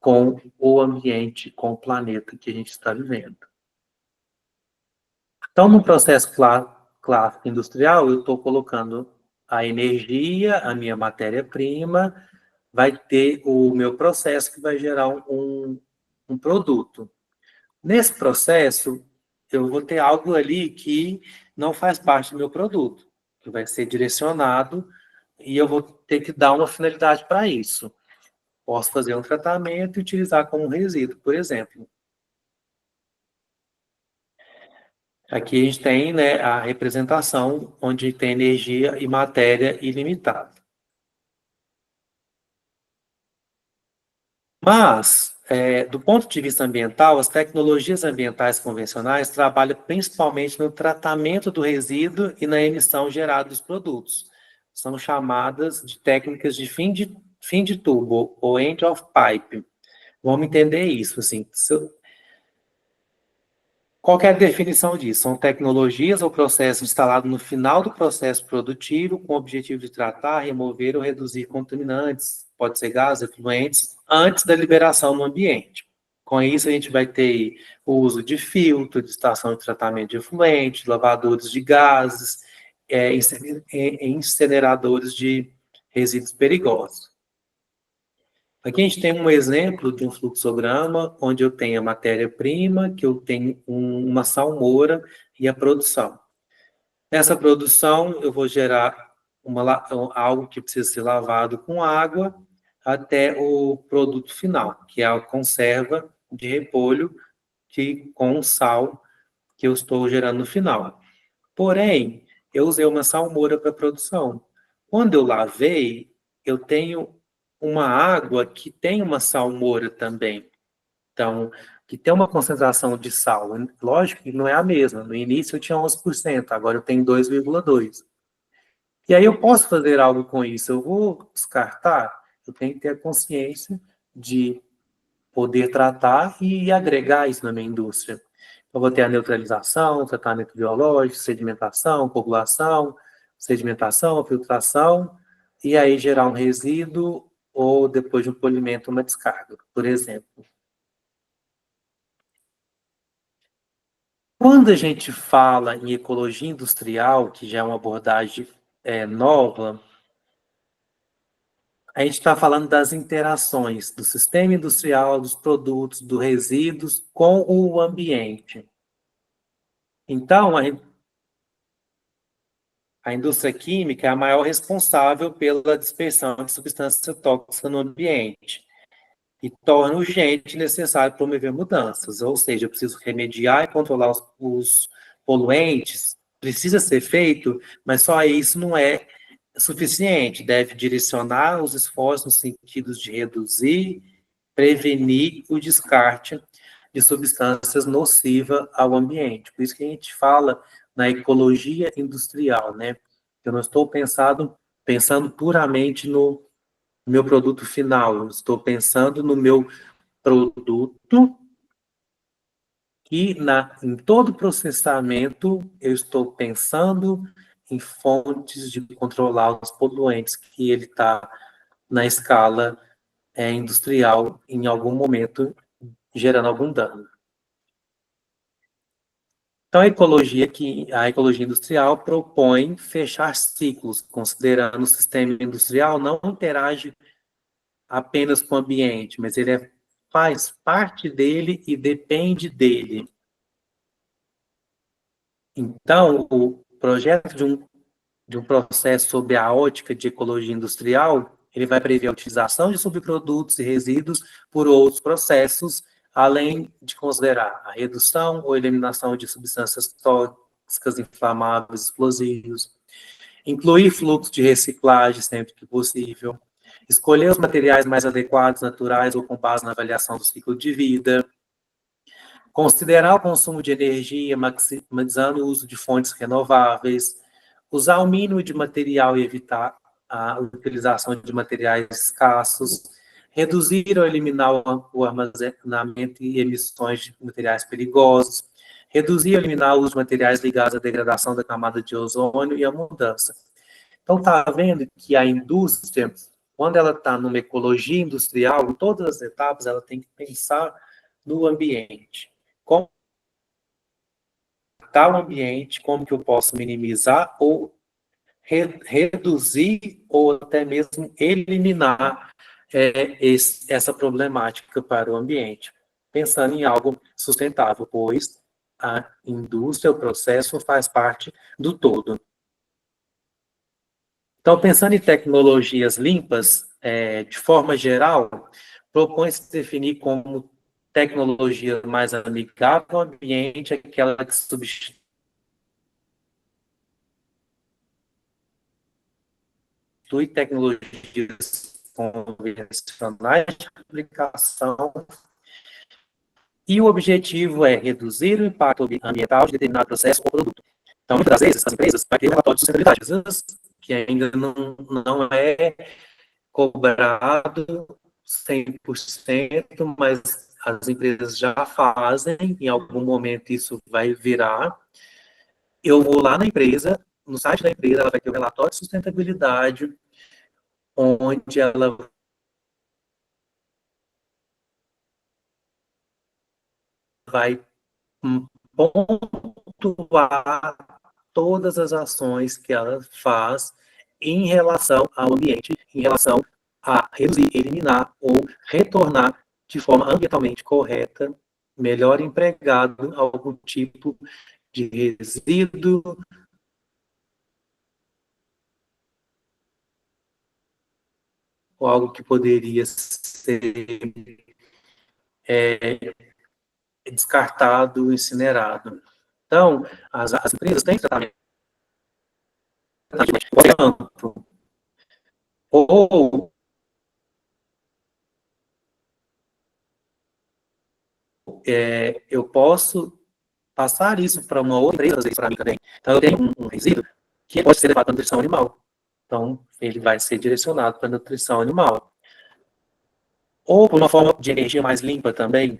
com o ambiente, com o planeta que a gente está vivendo. Então, no processo clássico industrial, eu estou colocando a energia, a minha matéria-prima, vai ter o meu processo que vai gerar um produto. Nesse processo, eu vou ter algo ali que não faz parte do meu produto, que vai ser direcionado e eu vou ter que dar uma finalidade para isso. Posso fazer um tratamento e utilizar como resíduo, por exemplo. Aqui a gente tem, né, a representação onde tem energia e matéria ilimitada. Mas, do ponto de vista ambiental, as tecnologias ambientais convencionais trabalham principalmente no tratamento do resíduo e na emissão gerada dos produtos. São chamadas de técnicas de fim de tubo, ou end of pipe. Vamos entender isso, assim. Qual que é a definição disso? São tecnologias ou processos instalados no final do processo produtivo com o objetivo de tratar, remover ou reduzir contaminantes, pode ser gases, efluentes, antes da liberação no ambiente. Com isso, a gente vai ter o uso de filtro, de estação de tratamento de efluentes, lavadores de gases, incineradores de resíduos perigosos. Aqui a gente tem um exemplo de um fluxograma onde eu tenho a matéria-prima, que eu tenho uma salmoura e a produção. Nessa produção, eu vou gerar algo que precisa ser lavado com água até o produto final, que é a conserva de repolho com sal que eu estou gerando no final. Porém, eu usei uma salmoura para a produção. Quando eu lavei, eu tenho uma água que tem uma salmoura também. Então, que tem uma concentração de sal. Lógico que não é a mesma. No início eu tinha 11%, agora eu tenho 2,2%. E aí eu posso fazer algo com isso. Eu vou descartar? Eu tenho que ter a consciência de poder tratar e agregar isso na minha indústria. Eu vou ter a neutralização, tratamento biológico, sedimentação, filtração, e aí gerar um resíduo ou depois de um polimento, uma descarga, por exemplo. Quando a gente fala em ecologia industrial, que já é uma abordagem nova, a gente está falando das interações do sistema industrial, dos produtos, dos resíduos com o ambiente. Então, a indústria química é a maior responsável pela dispersão de substância tóxica no ambiente e torna urgente e necessário promover mudanças, ou seja, eu preciso remediar e controlar os poluentes, precisa ser feito, mas só isso não é suficiente, deve direcionar os esforços no sentido de reduzir, prevenir o descarte de substâncias nocivas ao ambiente. Por isso que a gente fala na ecologia industrial, né? Eu não estou pensando puramente no meu produto final, eu estou pensando no meu produto e em todo processamento eu estou pensando em fontes de controlar os poluentes que ele está na escala industrial em algum momento gerando algum dano. Então, a ecologia industrial propõe fechar ciclos, considerando o sistema industrial não interage apenas com o ambiente, mas ele faz parte dele e depende dele. Então, o projeto de um processo sob a ótica de ecologia industrial, ele vai prever a utilização de subprodutos e resíduos por outros processos, além de considerar a redução ou eliminação de substâncias tóxicas, inflamáveis, explosivos, incluir fluxo de reciclagem sempre que possível, escolher os materiais mais adequados, naturais ou com base na avaliação do ciclo de vida, considerar o consumo de energia, maximizando o uso de fontes renováveis, usar o mínimo de material e evitar a utilização de materiais escassos, reduzir ou eliminar o armazenamento e emissões de materiais perigosos, reduzir ou eliminar o uso de materiais ligados à degradação da camada de ozônio e à mudança. Então, está vendo que a indústria, quando ela está numa ecologia industrial, em todas as etapas, ela tem que pensar no ambiente. Como está o ambiente, como que eu posso minimizar ou reduzir ou até mesmo eliminar essa problemática para o ambiente, pensando em algo sustentável, pois a indústria, o processo faz parte do todo. Então, pensando em tecnologias limpas, de forma geral, propõe-se definir como tecnologia mais amigável ao ambiente aquela que substitui tecnologias convencionais de aplicação, e o objetivo é reduzir o impacto ambiental de determinado processo ou produto. Então, muitas das vezes, as empresas vão ter um relatório de sustentabilidade, que ainda não é cobrado 100%, mas as empresas já fazem, em algum momento isso vai virar. Eu vou lá na empresa, no site da empresa, ela vai ter um relatório de sustentabilidade, onde ela vai pontuar todas as ações que ela faz em relação ao ambiente, em relação a reduzir, eliminar ou retornar de forma ambientalmente correta, melhor empregado algum tipo de resíduo ou algo que poderia ser descartado, incinerado. Então, as empresas têm tratamento amplo. Ou eu posso passar isso para uma outra empresa, fazer isso para mim também. Então, eu tenho um resíduo que pode ser levado para a nutrição animal. Então, ele vai ser direcionado para a nutrição animal. Ou, por uma forma de energia mais limpa também,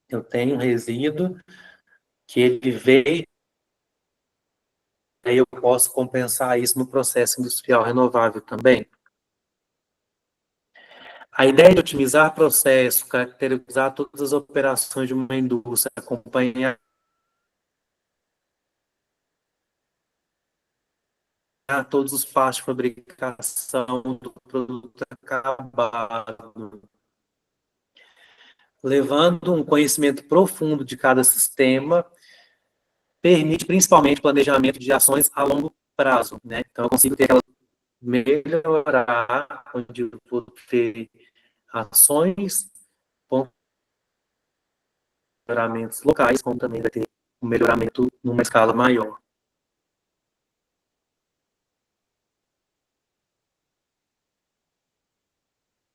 eu tenho um resíduo que ele veio, aí eu posso compensar isso no processo industrial renovável também. A ideia de otimizar processos, caracterizar todas as operações de uma indústria, acompanhar todos os passos de fabricação do produto acabado, levando um conhecimento profundo de cada sistema, permite principalmente planejamento de ações a longo prazo, né? Então, eu consigo ter melhorar, onde eu vou ter ações, melhoramentos locais, como também vai ter um melhoramento numa escala maior.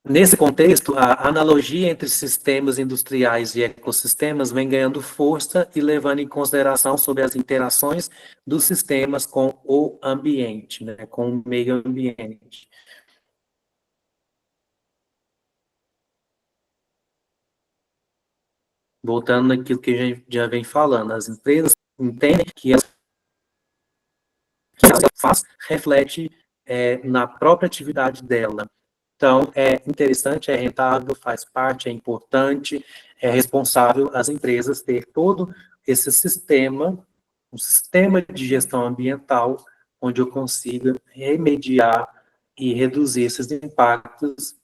Nesse contexto, a analogia entre sistemas industriais e ecossistemas vem ganhando força e levando em consideração sobre as interações dos sistemas com o ambiente, né, com o meio ambiente. Voltando naquilo que a gente já vem falando, as empresas entendem que elas faz reflete na própria atividade dela. Então, é interessante, é rentável, faz parte, é importante, é responsável as empresas ter todo esse sistema, um sistema de gestão ambiental, onde eu consiga remediar e reduzir esses impactos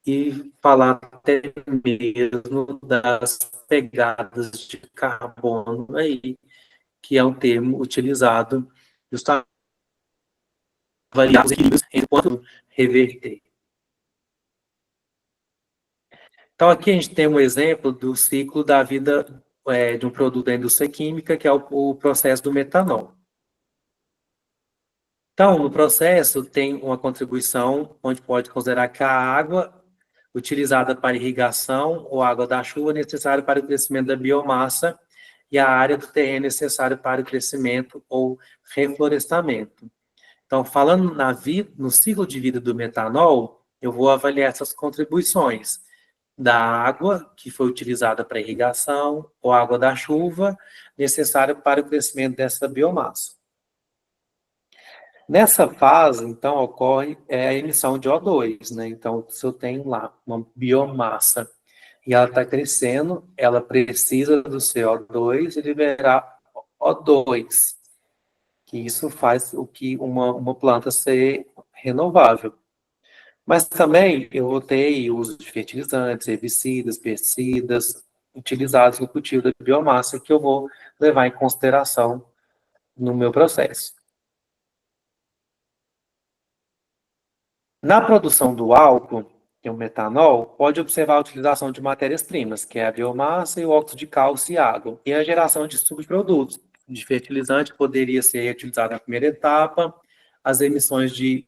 e falar até mesmo das pegadas de carbono aí, que é um termo utilizado justamente para avaliar os equilíbrios enquanto reverter. Então, aqui a gente tem um exemplo do ciclo da vida de um produto da indústria química, que é o processo do metanol. Então, no processo, tem uma contribuição onde pode considerar que a água utilizada para irrigação ou água da chuva é necessária para o crescimento da biomassa e a área do terreno necessária para o crescimento ou reflorestamento. Então, falando no ciclo de vida do metanol, eu vou avaliar essas contribuições da água que foi utilizada para irrigação ou água da chuva necessária para o crescimento dessa biomassa. Nessa fase, então, ocorre a emissão de O2, né? Então, se eu tenho lá uma biomassa e ela está crescendo, ela precisa do CO2 e liberar O2, que isso faz o que uma planta ser renovável. Mas também eu vou ter uso de fertilizantes, herbicidas, pesticidas, utilizados no cultivo da biomassa, que eu vou levar em consideração no meu processo. Na produção do álcool, que é o metanol, pode observar a utilização de matérias-primas, que é a biomassa e o óxido de cálcio e água, e a geração de subprodutos. De fertilizante poderia ser utilizado na primeira etapa, as emissões de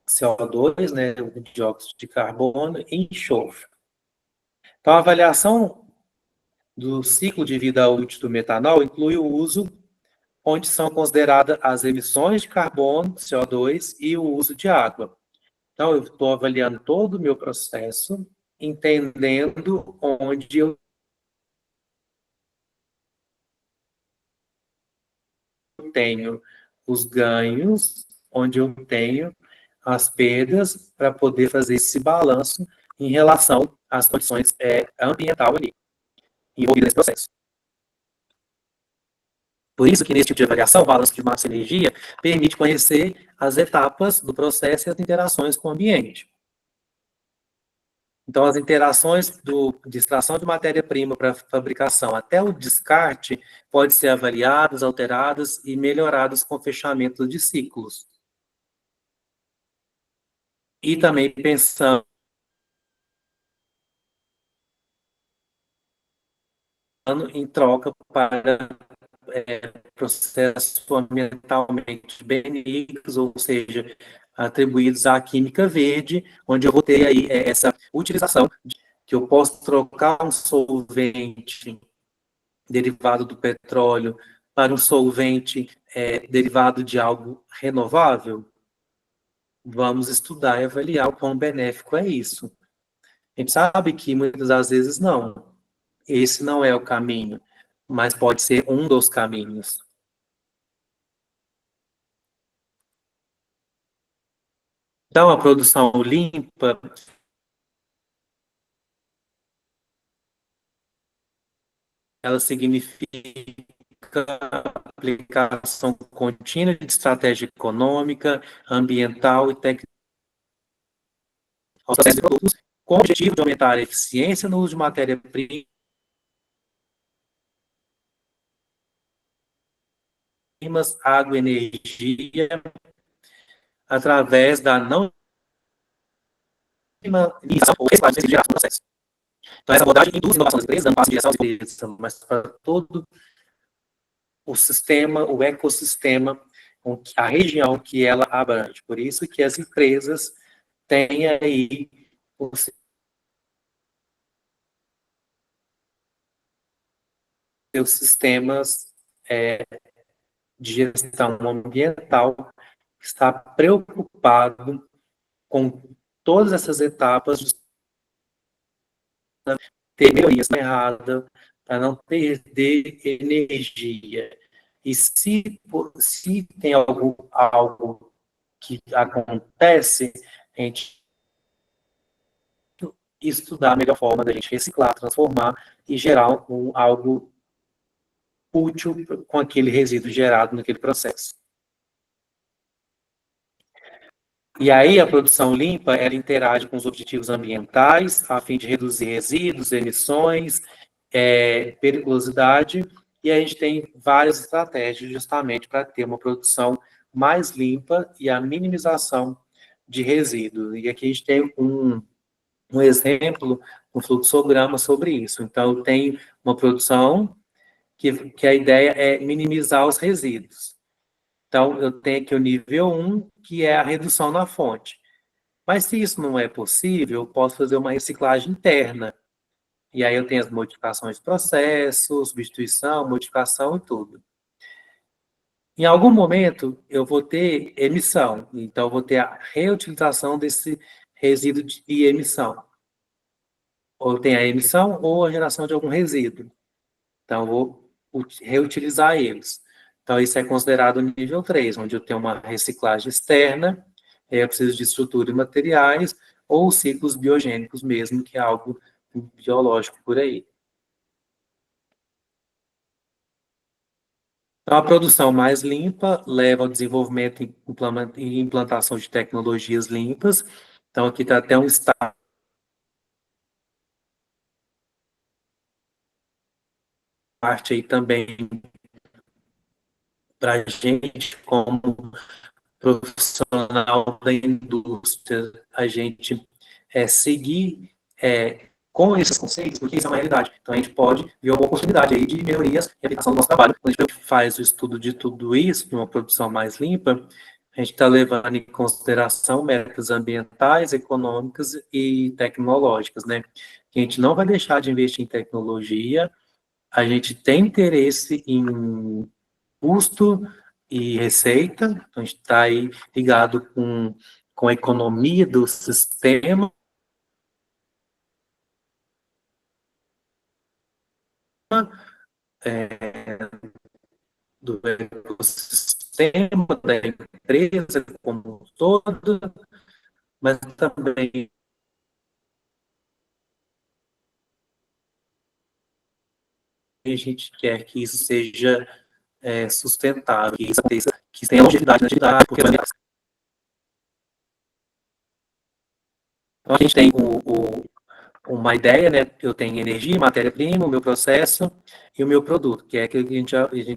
CO2, né, o dióxido de carbono e enxofre. Então, a avaliação do ciclo de vida útil do metanol inclui o uso onde são consideradas as emissões de carbono, CO2, e o uso de água. Então, eu estou avaliando todo o meu processo, entendendo onde eu tenho os ganhos, onde eu tenho as perdas, para poder fazer esse balanço em relação às condições ambientais ali, envolvidas nesse processo. Por isso que, nesse tipo de avaliação, o balanço de massa e energia permite conhecer as etapas do processo e as interações com o ambiente. Então, as interações de extração de matéria-prima para fabricação até o descarte podem ser avaliadas, alteradas e melhoradas com fechamento de ciclos. E também pensando em troca para processos ambientalmente benignos, ou seja, atribuídos à química verde, onde eu vou ter aí essa utilização que eu posso trocar um solvente derivado do petróleo para um solvente derivado de algo renovável. Vamos estudar e avaliar o quão benéfico é isso. A gente sabe que muitas das vezes não. Esse não é o caminho, mas pode ser um dos caminhos. Então, a produção limpa, ela significa aplicação contínua de estratégia econômica, ambiental e técnica aos processos de produtos, com o objetivo de aumentar a eficiência no uso de matéria-prima, água e energia, através da não ou reciclagem de processo. Então, essa abordagem induz inovação das empresas, dando passo em direção às empresas, mas para todo o sistema, o ecossistema, a região que ela abrange. Por isso que as empresas têm aí os seus sistemas de gestão ambiental, está preocupado com todas essas etapas de ter melhorias erradas, para não perder energia. E se tem algo que acontece, a gente estudar a melhor forma da gente reciclar, transformar e gerar algo útil com aquele resíduo gerado naquele processo. E aí a produção limpa, ela interage com os objetivos ambientais, a fim de reduzir resíduos, emissões, periculosidade, e a gente tem várias estratégias justamente para ter uma produção mais limpa e a minimização de resíduos. E aqui a gente tem um exemplo, um fluxograma sobre isso. Então, eu tenho uma produção que a ideia é minimizar os resíduos. Então, eu tenho aqui o nível 1, que é a redução na fonte. Mas se isso não é possível, eu posso fazer uma reciclagem interna. E aí eu tenho as modificações de processo, substituição, modificação e tudo. Em algum momento, eu vou ter emissão. Então, eu vou ter a reutilização desse resíduo de emissão. Ou tem a emissão ou a geração de algum resíduo. Então, eu vou reutilizar eles. Então, isso é considerado nível 3, onde eu tenho uma reciclagem externa, eu preciso de estrutura e materiais, ou ciclos biogênicos mesmo, que é algo biológico por aí. Então, a produção mais limpa leva ao desenvolvimento e implantação de tecnologias limpas. Então, aqui está até um estado parte aí também para a gente, como profissional da indústria, a gente seguir com esses conceitos, porque isso é uma realidade. Então, a gente pode ver uma oportunidade aí de melhorias e aplicação do nosso trabalho. Quando a gente faz o estudo de tudo isso, de uma produção mais limpa, a gente está levando em consideração metas ambientais, econômicas e tecnológicas, né? A gente não vai deixar de investir em tecnologia, a gente tem interesse em custo e receita, então a gente está aí ligado com a economia do sistema, do ecossistema, da empresa como um todo, mas também a gente quer que isso seja sustentável, que tenha longevidade na atividade, porque então, a gente tem uma ideia, né? Eu tenho energia, matéria-prima, o meu processo e o meu produto, que é que a gente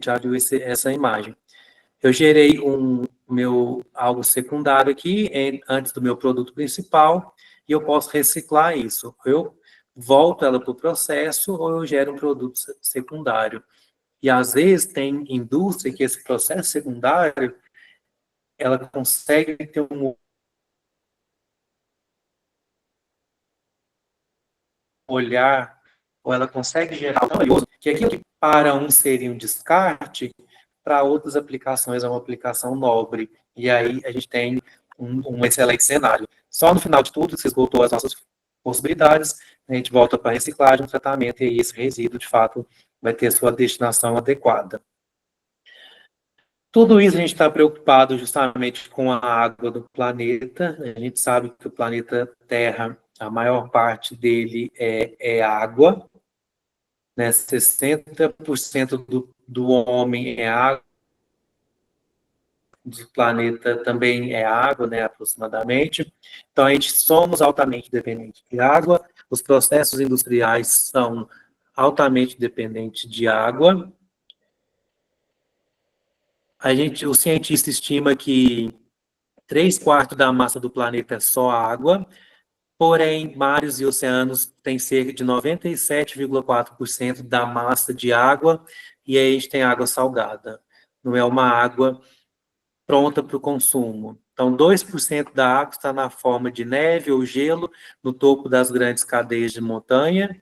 já viu essa imagem. Eu gerei algo secundário aqui, antes do meu produto principal, e eu posso reciclar isso. Eu volto ela para o processo ou eu gero um produto secundário. E às vezes tem indústria que esse processo secundário, ela consegue ter um olhar, ou ela consegue gerar algo valioso, que aquilo que para um seria um descarte, para outras aplicações é uma aplicação nobre. E aí a gente tem um excelente cenário. Só no final de tudo, se esgotou as nossas possibilidades, a gente volta para a reciclagem, tratamento, e aí esse resíduo, de fato, vai ter sua destinação adequada. Tudo isso a gente está preocupado justamente com a água do planeta. A gente sabe que o planeta Terra, a maior parte dele é água, né? 60% do homem é água, do planeta também é água, né, aproximadamente. Então, a gente somos altamente dependentes de água, os processos industriais são altamente dependentes de água. O cientista estima que 3/4 da massa do planeta é só água, porém, mares e oceanos têm cerca de 97,4% da massa de água e aí a gente tem água salgada. Não é uma água pronta para o consumo. Então, 2% da água está na forma de neve ou gelo no topo das grandes cadeias de montanha,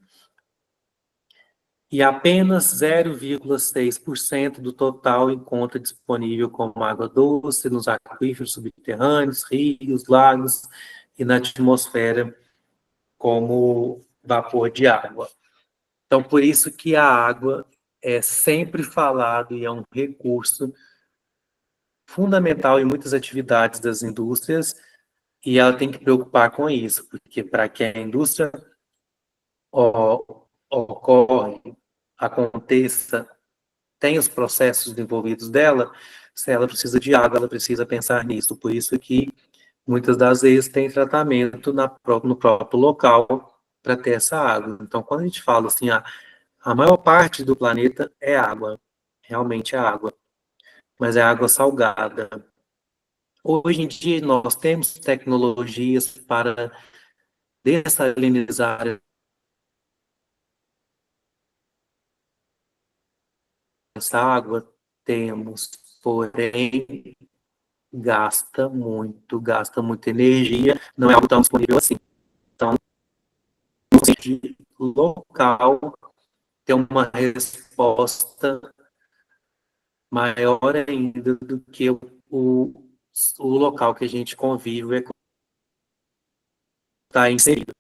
e apenas 0,6% do total encontra disponível como água doce nos aquíferos subterrâneos, rios, lagos e na atmosfera como vapor de água. Então, por isso que a água é sempre falado e é um recurso fundamental em muitas atividades das indústrias, e ela tem que preocupar com isso, porque para que a indústria ocorre, aconteça, tem os processos envolvidos dela, se ela precisa de água, ela precisa pensar nisso. Por isso que muitas das vezes tem tratamento no próprio local para ter essa água. Então, quando a gente fala assim, a maior parte do planeta é água, realmente é água, mas é água salgada. Hoje em dia, nós temos tecnologias para dessalinizar essa água, temos, porém, gasta muita energia, não é algo tão disponível assim. Então, de local ter uma resposta maior ainda do que o local que a gente convive está inserido.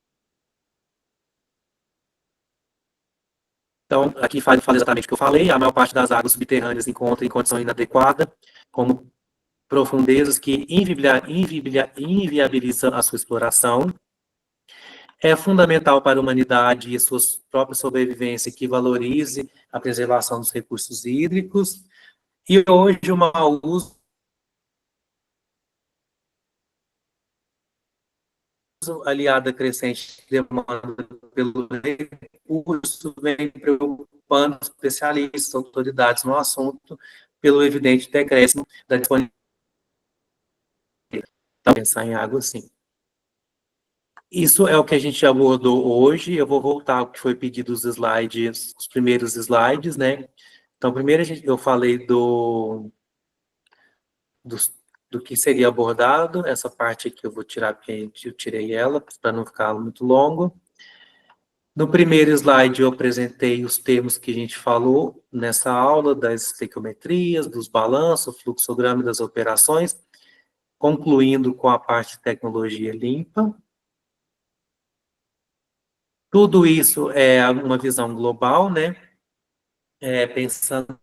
Então, aqui fala exatamente o que eu falei, a maior parte das águas subterrâneas encontra em condição inadequada, como profundezas que inviabilizam a sua exploração. É fundamental para a humanidade e a sua própria sobrevivência que valorize a preservação dos recursos hídricos. E hoje o mau uso aliado à crescente demanda pelo recurso vem preocupando especialistas, autoridades no assunto, pelo evidente decréscimo da disponibilidade. Então, pensar em água, sim. Isso é o que a gente abordou hoje. Eu vou voltar ao que foi pedido os slides, os primeiros slides, né? Então, primeiro eu falei do que seria abordado. Essa parte aqui eu vou tirar, porque eu tirei ela, para não ficar muito longo. No primeiro slide eu apresentei os termos que a gente falou nessa aula, das estequiometrias, dos balanços, fluxograma das operações, concluindo com a parte de tecnologia limpa. Tudo isso é uma visão global, né? Pensando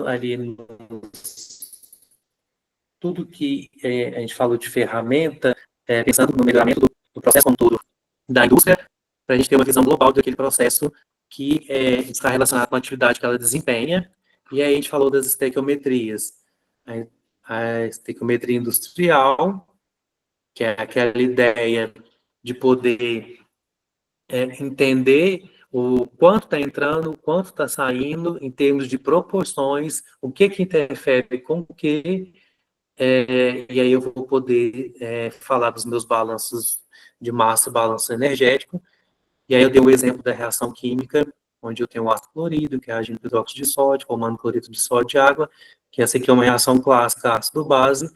ali tudo que a gente falou de ferramenta, pensando no melhoramento do processo como todo da indústria, para a gente ter uma visão global daquele processo que está relacionado com a atividade que ela desempenha. E aí a gente falou das estequiometrias. A estequiometria industrial, que é aquela ideia de poder entender o quanto está entrando, o quanto está saindo, em termos de proporções, o que interfere com o que, e aí eu vou poder falar dos meus balanços de massa e balanço energético, e aí eu dei o exemplo da reação química, onde eu tenho o ácido clorídrico, que reage no hidróxido de sódio, formando cloreto de sódio e água, que essa aqui é uma reação clássica ácido-base,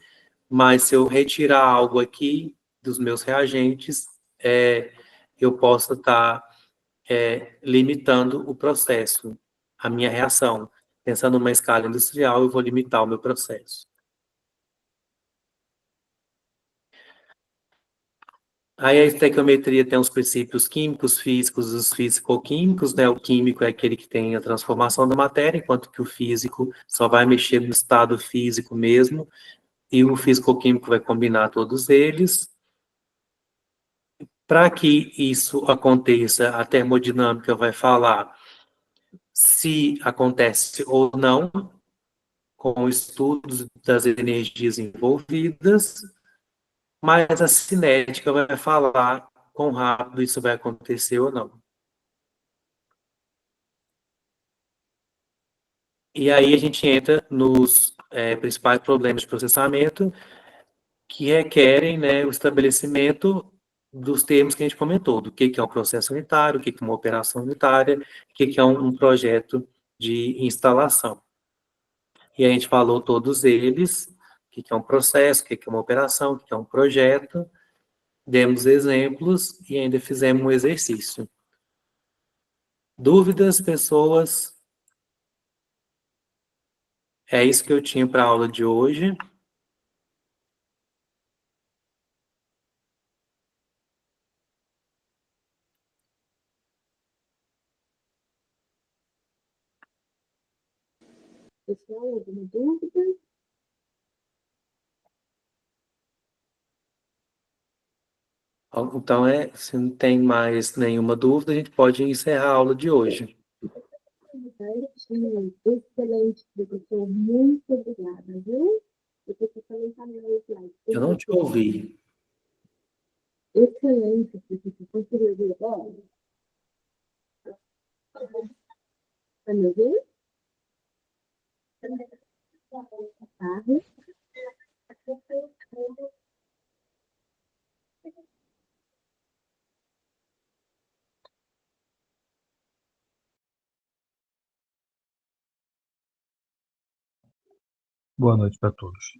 mas se eu retirar algo aqui dos meus reagentes, eu posso estar limitando o processo, a minha reação. Pensando numa escala industrial, eu vou limitar o meu processo. Aí a estequiometria tem os princípios químicos, físicos e os físico-químicos, né? O químico é aquele que tem a transformação da matéria, enquanto que o físico só vai mexer no estado físico mesmo, e o físico-químico vai combinar todos eles. Para que isso aconteça, a termodinâmica vai falar se acontece ou não, com estudos das energias envolvidas, mas a cinética vai falar quão rápido isso vai acontecer ou não. E aí a gente entra nos principais problemas de processamento que requerem, né, o estabelecimento dos termos que a gente comentou, do que é um processo unitário, o que é uma operação unitária, o que é um projeto de instalação. E a gente falou todos eles, o que é um processo, o que é uma operação, o que é um projeto, demos exemplos e ainda fizemos um exercício. Dúvidas, pessoas? É isso que eu tinha para a aula de hoje. Pessoal, alguma dúvida? Então, se não tem mais nenhuma dúvida, a gente pode encerrar a aula de hoje. Certinho. Excelente, professor. Muito obrigada, viu? Eu estou falando também no slide. Eu não te ouvi. Excelente, professor. Conseguiu ouvir agora? Está me ouvindo? Tá. Boa noite para todos.